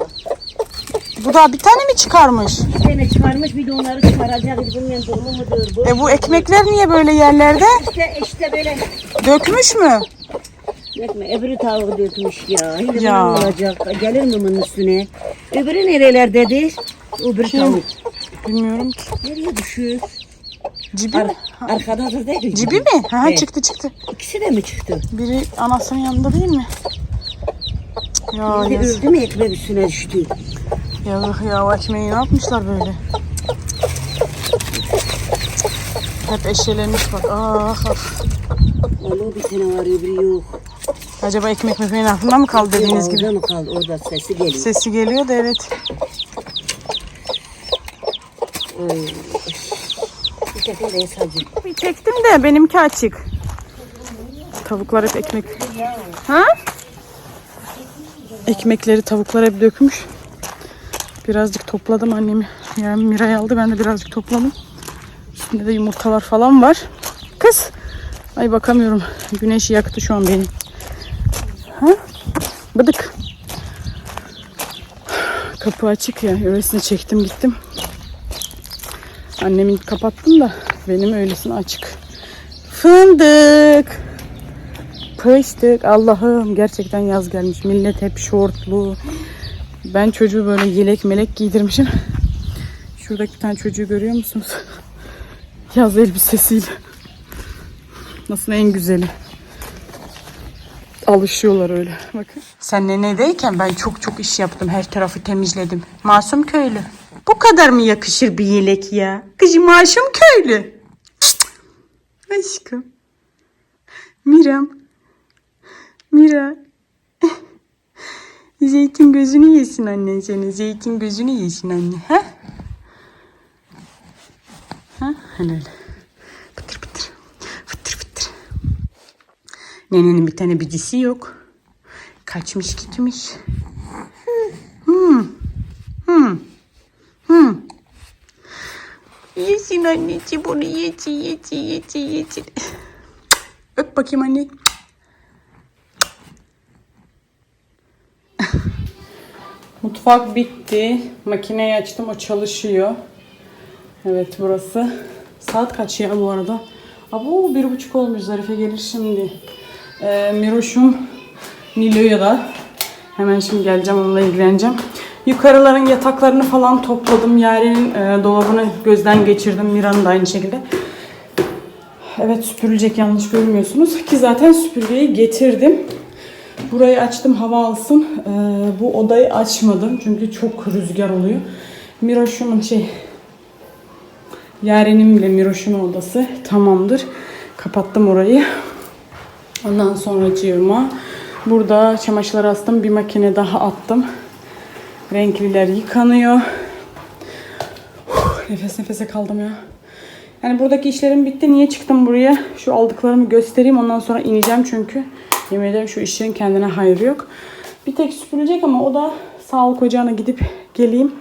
Bu da bir tane mi çıkarmış? Bir tane çıkarmış bir de onları çıkaracak. Bilmiyorum durumu mudur bu? Bu ekmekler niye böyle yerlerde? İşte böyle. Dökmüş mü? Ekme, öbürü tavuğu dökmüş ya. Yine Ya. ne olacak? Gelir mi bunun üstüne? Öbürü nerelerdedir? Öbürü tavuk. Bilmiyorum ki. Nereye düşüyor? Cibi mi? Arkadadır değil. Cibi mi? Ha Evet. çıktı. İkisi de mi çıktı? Biri anasının yanında değil mi? Ya Bir de yazık. öldü mü ekmek üstüne düştü? Yazık ya ekmeği ne yapmışlar böyle? Hep eşelenmiş bak. Ah. Vallahi bir tane var öbürü yok. Acaba ekmek mepeğin altında mı kaldı dediğiniz gibi? Orada mı kaldı? Orada sesi geliyor. Sesi geliyor da evet. Ay. Bir tekrar de sadece. Bir çektim de benimki açık. Tavuklar hep ekmek. Ha? Ekmekleri tavuklar hep dökmüş. Birazcık topladım annemi. Yani Miray aldı ben de birazcık topladım. Üstünde de yumurtalar falan var. Kız. Ay bakamıyorum. Güneş yaktı şu an beni. Ha? Bıdık. Kapı açık ya. Öylesine çektim gittim. Annemin kapattım da benim öylesine açık. Fındık. Pıstık. Allah'ım gerçekten yaz gelmiş. Millet hep şortlu. Ben çocuğu böyle yelek melek giydirmişim. Şuradaki bir tane çocuğu görüyor musunuz? Yaz elbisesiyle. Nasıl en güzeli. Alışıyorlar öyle. Bakın. Sen nenedeyken ben çok iş yaptım. Her tarafı temizledim. Masum köylü. Bu kadar mı yakışır bir yelek ya? Kızım Masum köylü. Cık. Aşkım. Miram. Mira. Zeytin gözünü yesin annen senin. Zeytin gözünü yesin anne. Ha? Ha? Helal. Pıtır pıtır. Fıtır fıtır. Nenenin bir tane bidisi yok. Kaçmış gitmiş. Yesin anneciğim bunu yesin. Öp bakayım anne. Mutfak bitti. Makineyi açtım, o çalışıyor. Evet, burası. Saat kaç ya bu arada? Abo 1:30 olmuş. Zarife gelir şimdi. Miroş'um Nilo'ya da. Hemen şimdi geleceğim, onunla ilgileneceğim. Yukarıların yataklarını falan topladım. Yaren'in dolabını gözden geçirdim. Mira'nın da aynı şekilde. Evet, süpürülecek, yanlış görmüyorsunuz. Ki zaten süpürgeyi getirdim. Burayı açtım hava alsın. Bu odayı açmadım. Çünkü çok rüzgar oluyor. Miroş'umun Yaren'imle Miroş'un odası tamamdır. Kapattım orayı. Ondan sonracığıma burada çamaşırlar astım. Bir makine daha attım. Renkliler yıkanıyor. Nefes nefese kaldım ya. Yani buradaki işlerim bitti. Niye çıktım buraya? Şu aldıklarımı göstereyim. Ondan sonra ineceğim çünkü yemin ederim şu işlerin kendine hayrı yok. Bir tek süpürülecek ama o da sağlık ocağına gidip geleyim.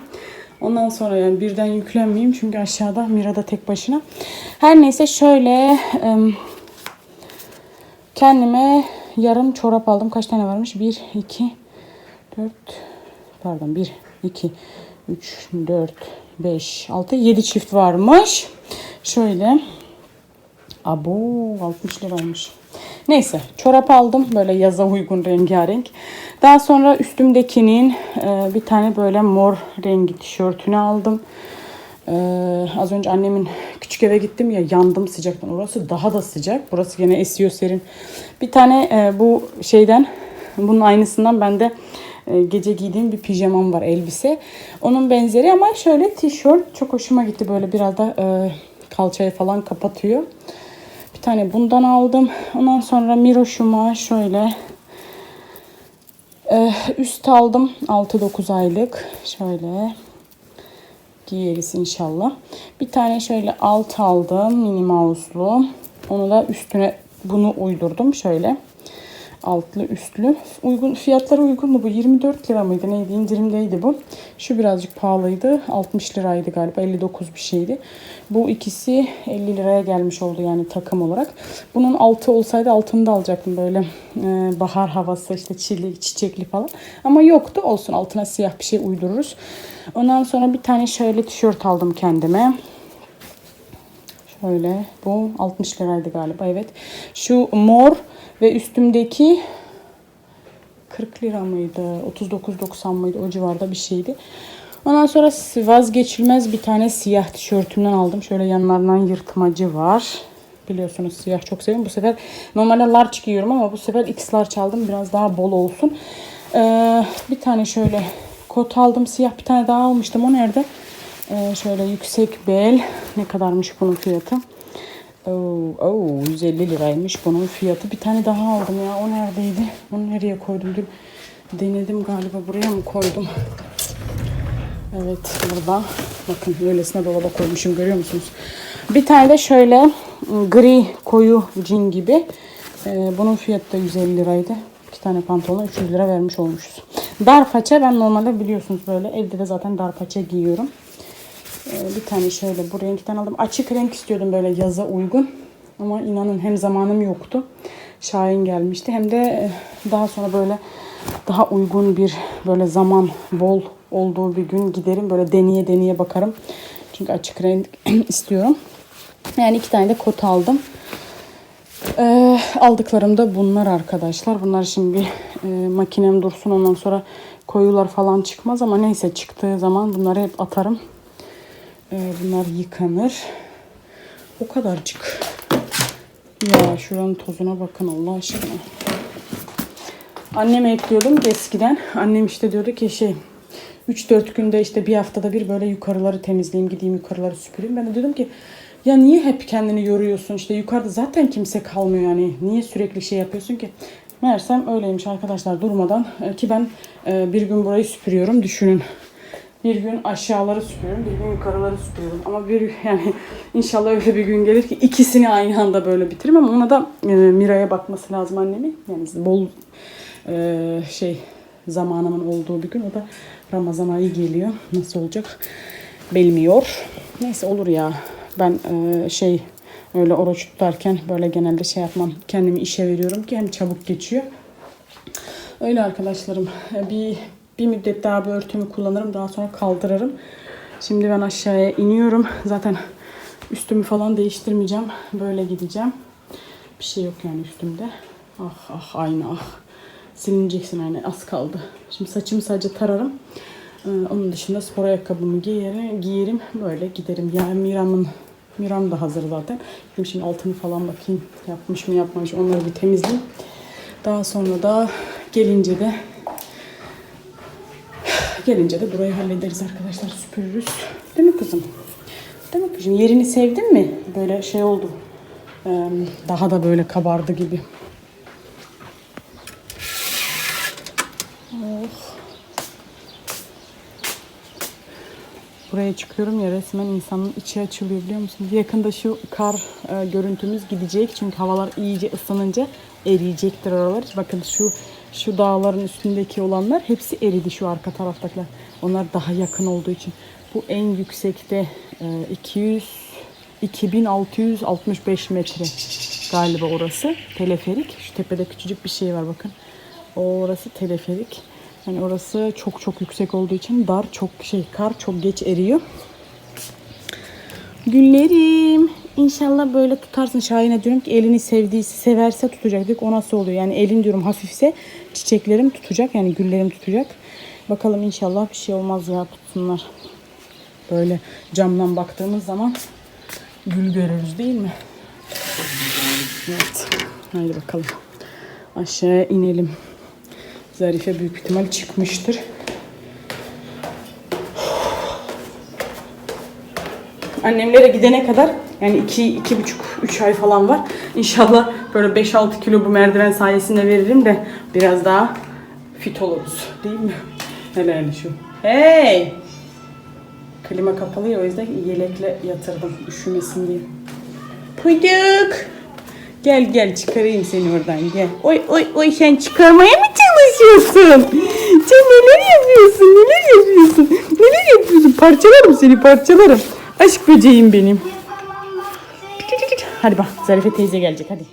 Ondan sonra yani birden yüklenmeyeyim. Çünkü aşağıda Mira da tek başına. Her neyse şöyle kendime yarım çorap aldım. Kaç tane varmış? 1, 2, 4 pardon 1, 2, 3, 4, 5, 6, 7 çift varmış. Şöyle. Abo 60 liraymış. Neyse çorap aldım. Böyle yaza uygun rengarenk. Daha sonra üstümdekinin bir tane böyle mor rengi tişörtünü aldım. Az önce annemin küçük eve gittim ya, yandım sıcaktan. Orası daha da sıcak. Burası gene esiyor serin. Bir tane bu şeyden, bunun aynısından bende gece giydiğim bir pijamam var, elbise. Onun benzeri ama şöyle tişört çok hoşuma gitti. Böyle biraz da kalçayı falan kapatıyor. Bir tane bundan aldım. Ondan sonra Miroş'uma şöyle üst aldım. 6-9 aylık. Şöyle giyeriz inşallah. Bir tane şöyle alt aldım. Minnie Mouse'lu. Onu da üstüne bunu uydurdum. Şöyle altlı üstlü. Uygun, fiyatları uygundu bu. 24 lira mıydı neydi, indirimdeydi bu. Şu birazcık pahalıydı. 60 liraydı galiba. 59 bir şeydi. Bu ikisi 50 liraya gelmiş oldu yani takım olarak. Bunun altı olsaydı altını da alacaktım, böyle bahar havası, işte çilek, çiçekli falan. Ama yoktu, olsun, altına siyah bir şey uydururuz. Ondan sonra bir tane şöyle tişört aldım kendime. Şöyle, bu 60 liraydı galiba, evet. Şu mor ve üstümdeki 40 lira mıydı? 39.90 mıydı? O civarda bir şeydi. Ondan sonra vazgeçilmez bir tane siyah tişörtümden aldım. Şöyle yanlarından yırtmacı var. Biliyorsunuz siyah çok seviyorum. Bu sefer normalde large giyiyorum ama bu sefer X large aldım. Biraz daha bol olsun. Bir tane şöyle kot aldım. Siyah bir tane daha almıştım. O nerede? Şöyle yüksek bel. Ne kadarmış bunun fiyatı? 150 liraymış bunun fiyatı. Bir tane daha aldım ya. O neredeydi? Onu nereye koydum? Dur. Denedim galiba. Buraya mı koydum? Evet, burada. Bakın öylesine dolaba koymuşum, görüyor musunuz? Bir tane de şöyle gri koyu cin gibi. Bunun fiyatı da 150 liraydı. 2 tane pantolona 300 lira vermiş olmuşuz. Dar paça, ben normalde biliyorsunuz böyle evde de zaten dar paça giyiyorum. Bir tane şöyle bu renkten aldım. Açık renk istiyordum, böyle yaza uygun. Ama inanın hem zamanım yoktu. Şahin gelmişti. Hem de daha sonra böyle daha uygun bir, böyle zaman bol olduğu bir gün giderim. Böyle deneye bakarım. Çünkü açık renk istiyorum. Yani 2 tane de kot aldım. Aldıklarım da bunlar arkadaşlar. Bunlar şimdi bir makinem dursun. Ondan sonra koyular falan çıkmaz. Ama neyse, çıktığı zaman bunları hep atarım. Bunlar yıkanır. O kadarcık. Ya şuranın tozuna bakın Allah aşkına. Anneme ekliyordum ki eskiden. Annem işte diyordu ki 3-4 günde, işte bir haftada bir böyle yukarıları temizleyeyim, gideyim yukarıları süpüreyim. Ben de dedim ki ya niye hep kendini yoruyorsun, işte yukarıda zaten kimse kalmıyor, yani niye sürekli şey yapıyorsun ki? Meğersem öyleymiş arkadaşlar, durmadan. Ki ben bir gün burayı süpürüyorum, düşünün. Bir gün aşağıları süpürüyorum, bir gün yukarıları süpürüyorum. Ama yani inşallah öyle bir gün gelir ki ikisini aynı anda böyle bitiririm. Ama ona da Mira'ya bakması lazım annemin. Yani bol zamanımın olduğu bir gün. O da Ramazan ayı geliyor. Nasıl olacak bilmiyor. Neyse olur ya. Ben öyle oruç tutarken böyle genelde şey yapmam. Kendimi işe veriyorum ki hem çabuk geçiyor. Öyle arkadaşlarım. Bir müddet daha bu örtümü kullanırım. Daha sonra kaldırırım. Şimdi ben aşağıya iniyorum. Zaten üstümü falan değiştirmeyeceğim. Böyle gideceğim. Bir şey yok yani üstümde. Ah ayna ah. Silineceksin ayna. Az kaldı. Şimdi saçımı sadece tararım. Onun dışında spor ayakkabımı giyerim. Böyle giderim. Yani Miram da hazır zaten. Şimdi altını falan bakayım. Yapmış mı yapmamış. Onları bir temizleyeyim. Daha sonra da gelince de burayı hallederiz arkadaşlar. Süpürürüz. Değil mi kızım? Değil mi kızım? Yerini sevdin mi? Böyle şey oldu. Daha da böyle kabardı gibi. Buraya çıkıyorum ya resmen insanın içi açılıyor biliyor musunuz? Yakında şu kar görüntümüz gidecek. Çünkü havalar iyice ısınınca eriyecektir oralar. Bakın şu dağların üstündeki olanlar hepsi eridi şu arka taraftakiler. Onlar daha yakın olduğu için. Bu en yüksekte 2665 metre galiba orası. Teleferik. Şu tepede küçücük bir şey var bakın. Orası teleferik. Yani orası çok yüksek olduğu için kar çok geç eriyor. Güllerim. İnşallah böyle tutarsın. Şahin'e diyorum ki elini severse tutacak. Diyor o nasıl oluyor? Yani elin diyorum hafifse çiçeklerim tutacak. Yani güllerim tutacak. Bakalım inşallah bir şey olmaz ya tutsunlar. Böyle camdan baktığımız zaman gül görürüz değil mi? Evet. Haydi bakalım. Aşağıya inelim. Zarife büyük ihtimal çıkmıştır. Annemlere gidene kadar yani 2,5-3 ay falan var. İnşallah böyle 5-6 kilo bu merdiven sayesinde veririm de biraz daha fit oluruz. Değil mi? Hele şu. Hey! Klima kapalı ya o yüzden yelekle yatırdım üşümesin diye. Puyduk! Gel çıkarayım seni oradan gel. Oy sen çıkarmaya mı çalışıyorsun? Sen neler yapıyorsun? Parçalarım. Aşk böceğim benim. Hadi bak Zarife teyze gelecek hadi.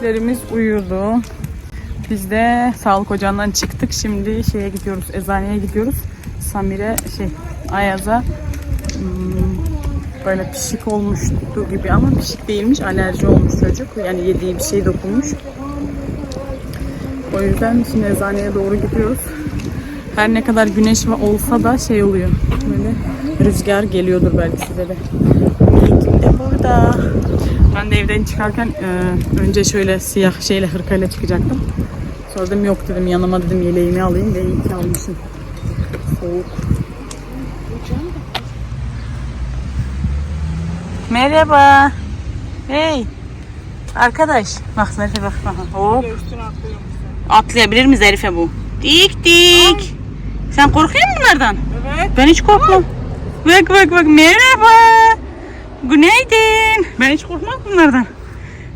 Bebişlerimiz uyudu. Biz de sağlık ocağından çıktık. Şimdi şeye gidiyoruz, eczaneye gidiyoruz. Samir'e Ayaz'a böyle pişik olmuştu gibi ama pişik değilmiş, alerji olmuş çocuk. Yani yediği bir şey dokunmuş. O yüzden şimdi eczaneye doğru gidiyoruz. Her ne kadar güneş olsa da oluyor. Böyle rüzgar geliyordur belki size de. Melek de burada. Ben de evden çıkarken önce şöyle siyah hırkayla çıkacaktım. Sonra dedim yok dedim yanıma dedim yeleğimi alayım ve iyi ki almışım. Soğuk. Merhaba. Hey. Arkadaş bak Zarife bak. Hop. Atlayabilir mi Zarife bu? Dik dik. Sen korkuyor musun bunlardan? Evet. Ben hiç korkmam. Bak merhaba. Günaydın. Ben hiç korkmam bunlardan.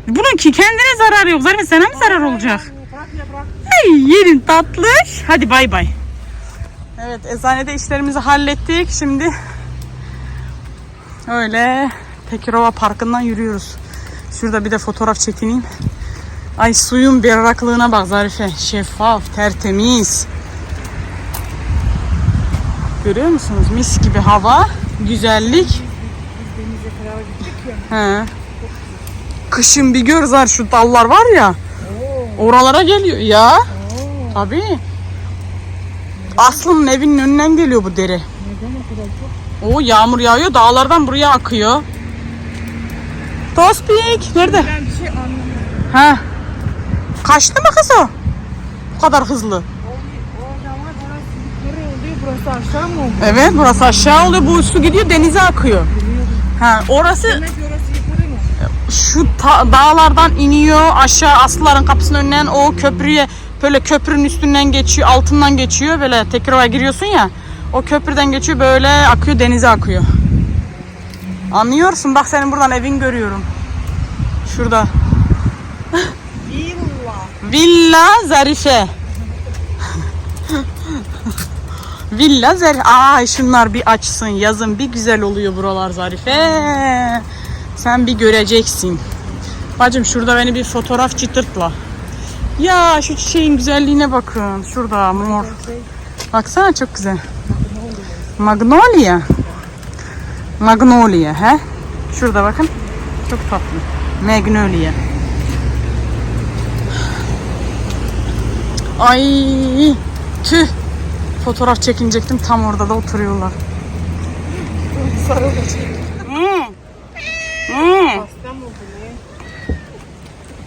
Bunun ki kendine zararı yok. Zarife sana mı zarar olacak? Ay yerin tatlış. Hadi bay bay. Evet eczanede işlerimizi hallettik. Şimdi öyle Tekirova Parkı'ndan yürüyoruz. Şurada bir de fotoğraf çekineyim. Ay suyun berraklığına bak Zarife. Şeffaf, tertemiz. Görüyor musunuz? Mis gibi hava, güzellik. He. Kışın bir gör Zar şu dallar var ya. Oralara geliyor ya. Tabii. Aslı'nın evinin önünden geliyor bu dere. O yağmur yağıyor, dağlardan buraya akıyor. Tospik nerede? Ben bir şey anlamadım. Ha. Kaçtı mı kız o? Bu kadar hızlı. O zaman orası yukarı oluyor, burası aşağı mı oluyor? Evet, burası aşağı oluyor. Bu su gidiyor, denize akıyor. Ha, orası Demek ki orası yukarı mı? şu dağlardan iniyor aşağı Aslıların kapısının önünden o köprüye, böyle köprünün üstünden geçiyor, altından geçiyor, böyle Tekirova'ya giriyorsun ya, o köprüden geçiyor, böyle akıyor, denize akıyor. Anlıyorsun, bak senin buradan evin görüyorum. Şurada. Villa Zarife. Villa Zarife. Ay şunlar bir açsın, yazın bir güzel oluyor buralar Zarife. Sen bir göreceksin. Bacım şurada beni bir fotoğraf çıtırtla. Ya şu çiçeğin güzelliğine bakın. Şurada mor. Baksana çok güzel. Magnolia. Magnolia he. Şurada bakın. Çok tatlı. Magnolia. Ay tüh. Fotoğraf çekinecektim. Tam orada da oturuyorlar.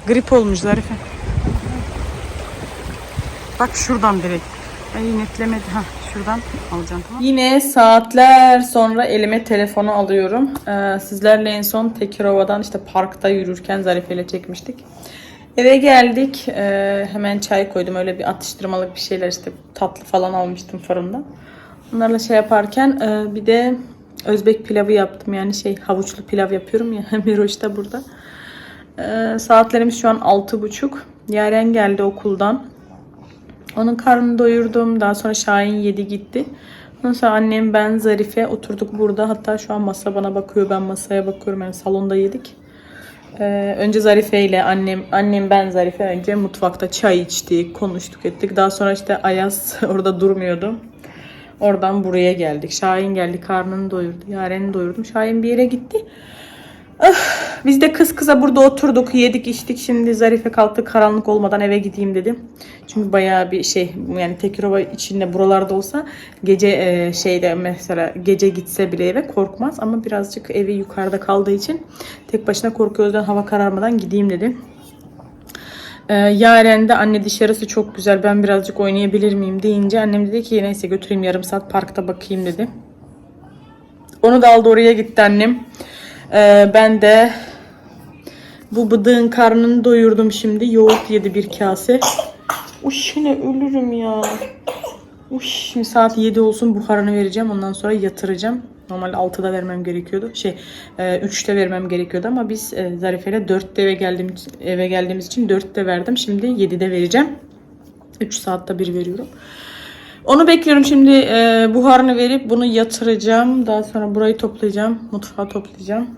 Grip olmuş Zarife. Bak şuradan direkt. Ay netlemedi. Ha, şuradan alacağım tamam. Yine saatler sonra elime telefonu alıyorum. Sizlerle en son Tekirova'dan işte parkta yürürken Zarife ile çekmiştik. Eve geldik. Hemen çay koydum. Öyle bir atıştırmalık bir şeyler işte tatlı falan almıştım fırından. Onlarla şey yaparken bir de Özbek pilavı yaptım. Yani havuçlu pilav yapıyorum ya. Miroş da burada. Saatlerimiz şu an 6:30. Yaren geldi okuldan. Onun karnını doyurdum. Daha sonra Şahin yedi gitti. Ondan sonra annem, ben, Zarife oturduk burada. Hatta şu an masa bana bakıyor. Ben masaya bakıyorum. Yani salonda yedik. Önce Zarife ile annem ben Zarife önce mutfakta çay içtik, konuştuk ettik. Daha sonra işte Ayaz orada durmuyordu. Oradan buraya geldik. Şahin geldi, karnını doyurdu. Yaren'i doyurdum. Şahin bir yere gitti. Biz de kız kıza burada oturduk, yedik, içtik. Şimdi Zarife kalktı, karanlık olmadan eve gideyim dedim. Çünkü bayağı bir yani Tekirova içinde buralarda olsa gece mesela gece gitse bile eve korkmaz. Ama birazcık evi yukarıda kaldığı için tek başına korkuyor. O yüzden hava kararmadan gideyim dedim. Yaren de anne dışarısı çok güzel, ben birazcık oynayabilir miyim deyince annem dedi ki neyse götüreyim, yarım saat parkta bakayım dedi. Onu da aldı, oraya gitti annem. Ben de bu bıdığın karnını doyurdum şimdi. Yoğurt yedi bir kase. Uş yine ölürüm ya. Şimdi saat 7 olsun, buharını vereceğim. Ondan sonra yatıracağım. Normalde 6'da vermem gerekiyordu. 3'te vermem gerekiyordu ama biz Zarife'yle 4'te eve geldiğimiz için 4'te verdim. Şimdi 7'de vereceğim. 3 saatte bir veriyorum. Onu bekliyorum şimdi, buharını verip bunu yatıracağım. Daha sonra burayı toplayacağım. Mutfağı toplayacağım.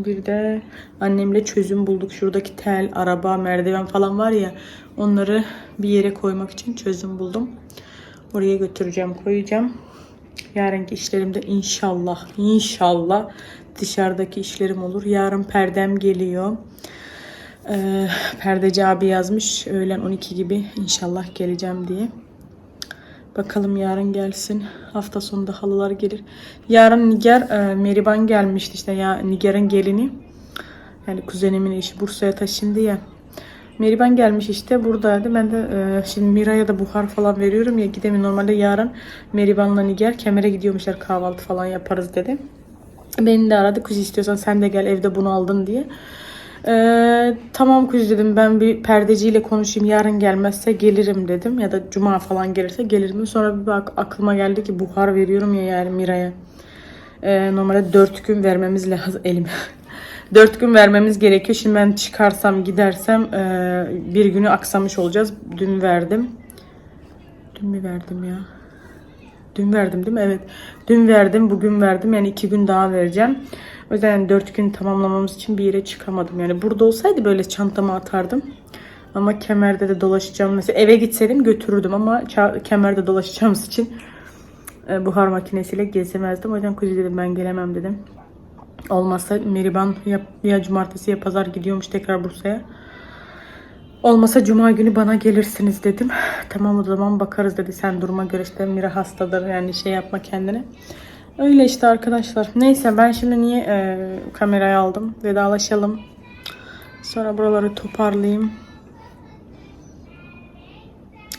Bir de annemle çözüm bulduk. Şuradaki tel, araba, merdiven falan var ya, onları bir yere koymak için çözüm buldum. Oraya götüreceğim, koyacağım. Yarınki işlerimde inşallah dışarıdaki işlerim olur. Yarın perdem geliyor. Perdeci abi yazmış öğlen 12 gibi inşallah geleceğim diye. Bakalım yarın gelsin. Hafta sonunda halılar gelir. Yarın Nigar, Meriban gelmişti işte ya, Nigar'ın gelini. Yani kuzenimin eşi Bursa'ya taşındı ya. Meriban gelmiş işte, buradaydı. Ben de şimdi Mira'ya da buhar falan veriyorum ya, gidemiyorum. Normalde yarın Meriban'la Nigar Kemer'e gidiyormuşlar, kahvaltı falan yaparız dedi. Beni de aradı, kız istiyorsan sen de gel, evde bunu aldın diye. Tamam kuzu dedim, ben bir perdeciyle konuşayım, yarın gelmezse gelirim dedim. Ya da cuma falan gelirse gelirim. Sonra bir aklıma geldi ki buhar veriyorum ya yani Mira'ya. Normalde 4 gün vermemiz lazım elim. 4 gün vermemiz gerekiyor. Şimdi ben çıkarsam gidersem bir günü aksamış olacağız. Dün verdim. Dün mü verdim ya? Dün verdim değil mi? Evet. Dün verdim, bugün verdim. Yani 2 gün daha vereceğim. O yüzden 4 gün tamamlamamız için bir yere çıkamadım. Yani burada olsaydı böyle çantama atardım. Ama kemerde de dolaşacağım. Mesela eve gitseydim götürürdüm ama kemerde dolaşacağımız için buhar makinesiyle gezemezdim. O yüzden kuzu dedim ben gelemem dedim. Olmazsa Meriban ya cumartesi ya pazar gidiyormuş tekrar Bursa'ya. Olmasa cuma günü bana gelirsiniz dedim. Tamam o zaman bakarız dedi. Sen duruma göre işte Mira hastadır yani şey yapma kendine. Öyle işte arkadaşlar. Neyse ben şimdi niye kamerayı aldım. Vedalaşalım. Sonra buraları toparlayayım.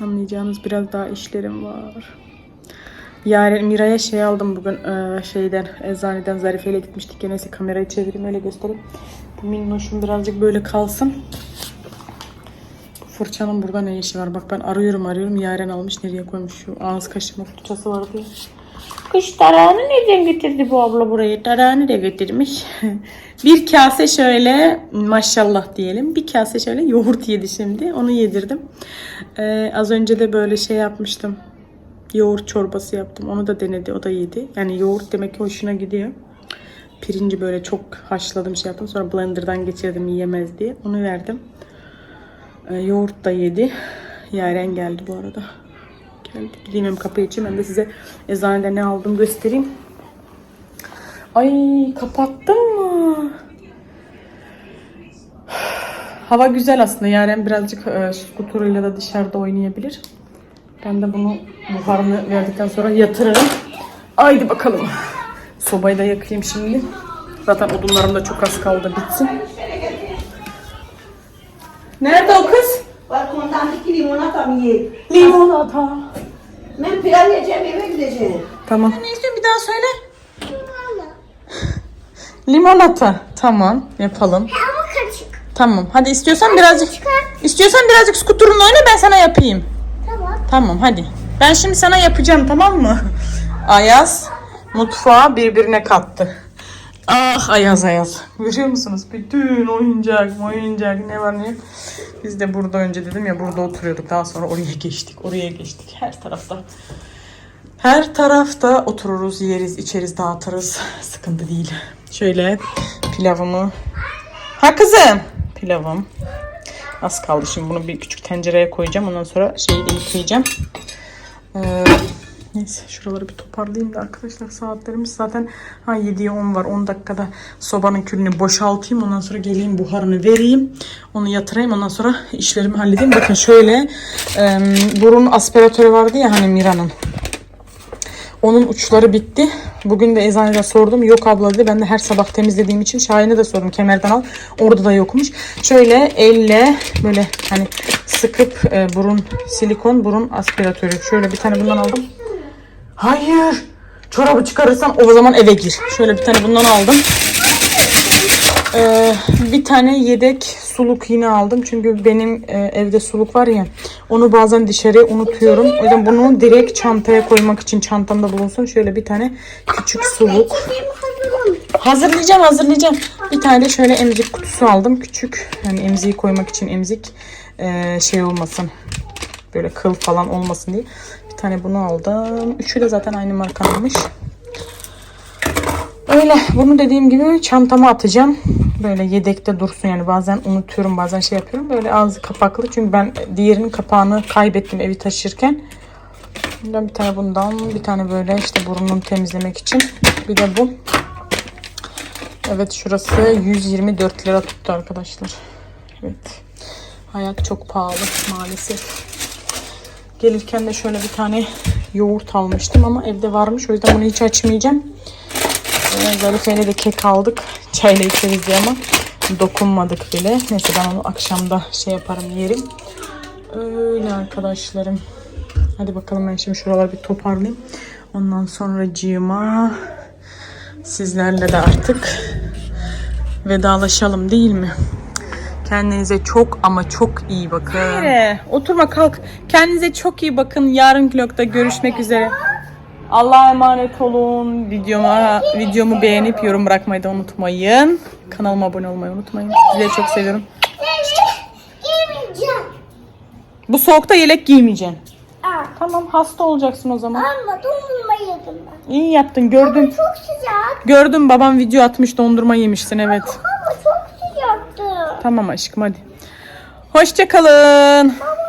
Anlayacağınız biraz daha işlerim var. Yarın Mira'ya şey aldım bugün şeyden eczaneden Zarife ile gitmiştik. Neyse kamerayı çevireyim öyle göstereyim. Bu minnoşum birazcık böyle kalsın. Fırçanın burada ne işi var? Bak ben arıyorum. Yaren almış. Nereye koymuş? Şu ağız kaşıma fırçası vardı ya. Kış tarağını nereden getirdi bu abla buraya? Tarağını da getirmiş. Bir kase şöyle maşallah diyelim. Bir kase şöyle yoğurt yedi şimdi. Onu yedirdim. Az önce de böyle şey yapmıştım. Yoğurt çorbası yaptım. Onu da denedi. O da yedi. Yani yoğurt demek ki hoşuna gidiyor. Pirinci böyle çok haşladım şey yaptım. Sonra blenderdan geçirdim yiyemez diye. Onu verdim. Yoğurt da yedi. Yaren geldi bu arada. Geldi. Gideyim hem kapıyı açayım hem de size eczanede ne aldım göstereyim. Ay kapattım mı? Hava güzel aslında. Yaren birazcık skuturuyla da dışarıda oynayabilir. Ben de bunu buharını verdikten sonra yatırırım. Haydi bakalım. Sobayı da yakayım şimdi. Zaten odunlarım da çok az kaldı bitsin. Nerede o kız? Balkondaki limonata mı ye? Limonata. Ben plan yiyeceğim, eve gideceğim. Tamam. Ne istiyorsun bir daha söyle. Limonata. Tamam yapalım. Ama karışık. Tamam. Hadi istiyorsan birazcık skuturunla oyna ben sana yapayım. Tamam. Tamam hadi. Ben şimdi sana yapacağım tamam mı? Ayaz mutfağı birbirine kattı. Ah Ayaz. Görüyor musunuz? Bütün oyuncak ne var ne yok. Biz de burada önce dedim ya burada oturuyorduk. Daha sonra oraya geçtik. Her tarafta otururuz, yeriz, içeriz, dağıtırız. Sıkıntı değil. Şöyle pilavımı. Ha kızım. Pilavım. Az kaldı şimdi bunu bir küçük tencereye koyacağım. Ondan sonra şeyi de yıkayacağım. Neyse şuraları bir toparlayayım da arkadaşlar saatlerimiz zaten 7'ye 10 var. 10 dakikada sobanın külünü boşaltayım. Ondan sonra geleyim buharını vereyim. Onu yatırayım. Ondan sonra işlerimi halledeyim. Bakın şöyle burun aspiratörü vardı ya hani Mira'nın. Onun uçları bitti. Bugün de eczanede sordum. Yok abla dedi. Ben de her sabah temizlediğim için Şahin'e de sordum. Kemerden al. Orada da yokmuş. Şöyle elle böyle hani sıkıp silikon burun aspiratörü. Şöyle bir tane bundan aldım. Hayır. Çorabı çıkarırsan o zaman eve gir. Şöyle bir tane bundan aldım. Bir tane yedek suluk yine aldım. Çünkü benim evde suluk var ya. Onu bazen dışarıya unutuyorum. O yüzden bunu direkt çantaya koymak için çantamda bulunsun. Şöyle bir tane küçük suluk. Hazırlayacağım. Bir tane de şöyle emzik kutusu aldım. Küçük. Yani emziği koymak için emzik şey olmasın. Böyle kıl falan olmasın diye. Bir tane bunu aldım. Üçü de zaten aynı markanınmış. Öyle. Bunu dediğim gibi çantama atacağım. Böyle yedekte dursun yani bazen unutuyorum bazen şey yapıyorum. Böyle ağzı kapaklı çünkü ben diğerinin kapağını kaybettim evi taşırken. Bundan bir tane bundan bir tane böyle işte burnunu temizlemek için. Bir de bu. Evet şurası 124 lira tuttu arkadaşlar. Evet. Hayat çok pahalı maalesef. Gelirken de şöyle bir tane yoğurt almıştım ama evde varmış. O yüzden bunu hiç açmayacağım. Zarife'yle de kek aldık. Çayla içeriz diye ama dokunmadık bile. Neyse ben onu akşamda şey yaparım yerim. Öyle arkadaşlarım. Hadi bakalım ben şimdi şuraları bir toparlayayım. Ondan sonracığıma sizlerle de artık vedalaşalım değil mi? Kendinize çok ama çok iyi bakın. Hayır, oturma kalk. Kendinize çok iyi bakın. Yarın vlogda görüşmek üzere. Allah'a emanet olun. Videomu beğenip yorum bırakmayı da unutmayın. Kanalıma abone olmayı unutmayın. Sizi çok seviyorum. Giymeyeceğim. Bu soğukta yelek giymeyeceksin. Tamam, hasta olacaksın o zaman. Ama dondurma yedim ben. İyi yaptın, gördüm. Çok sıcak. Gördüm, babam video atmış, dondurma yemişsin, evet. Ama çok sıcaktı. Tamam aşkım, hadi. Hoşça kalın. Baba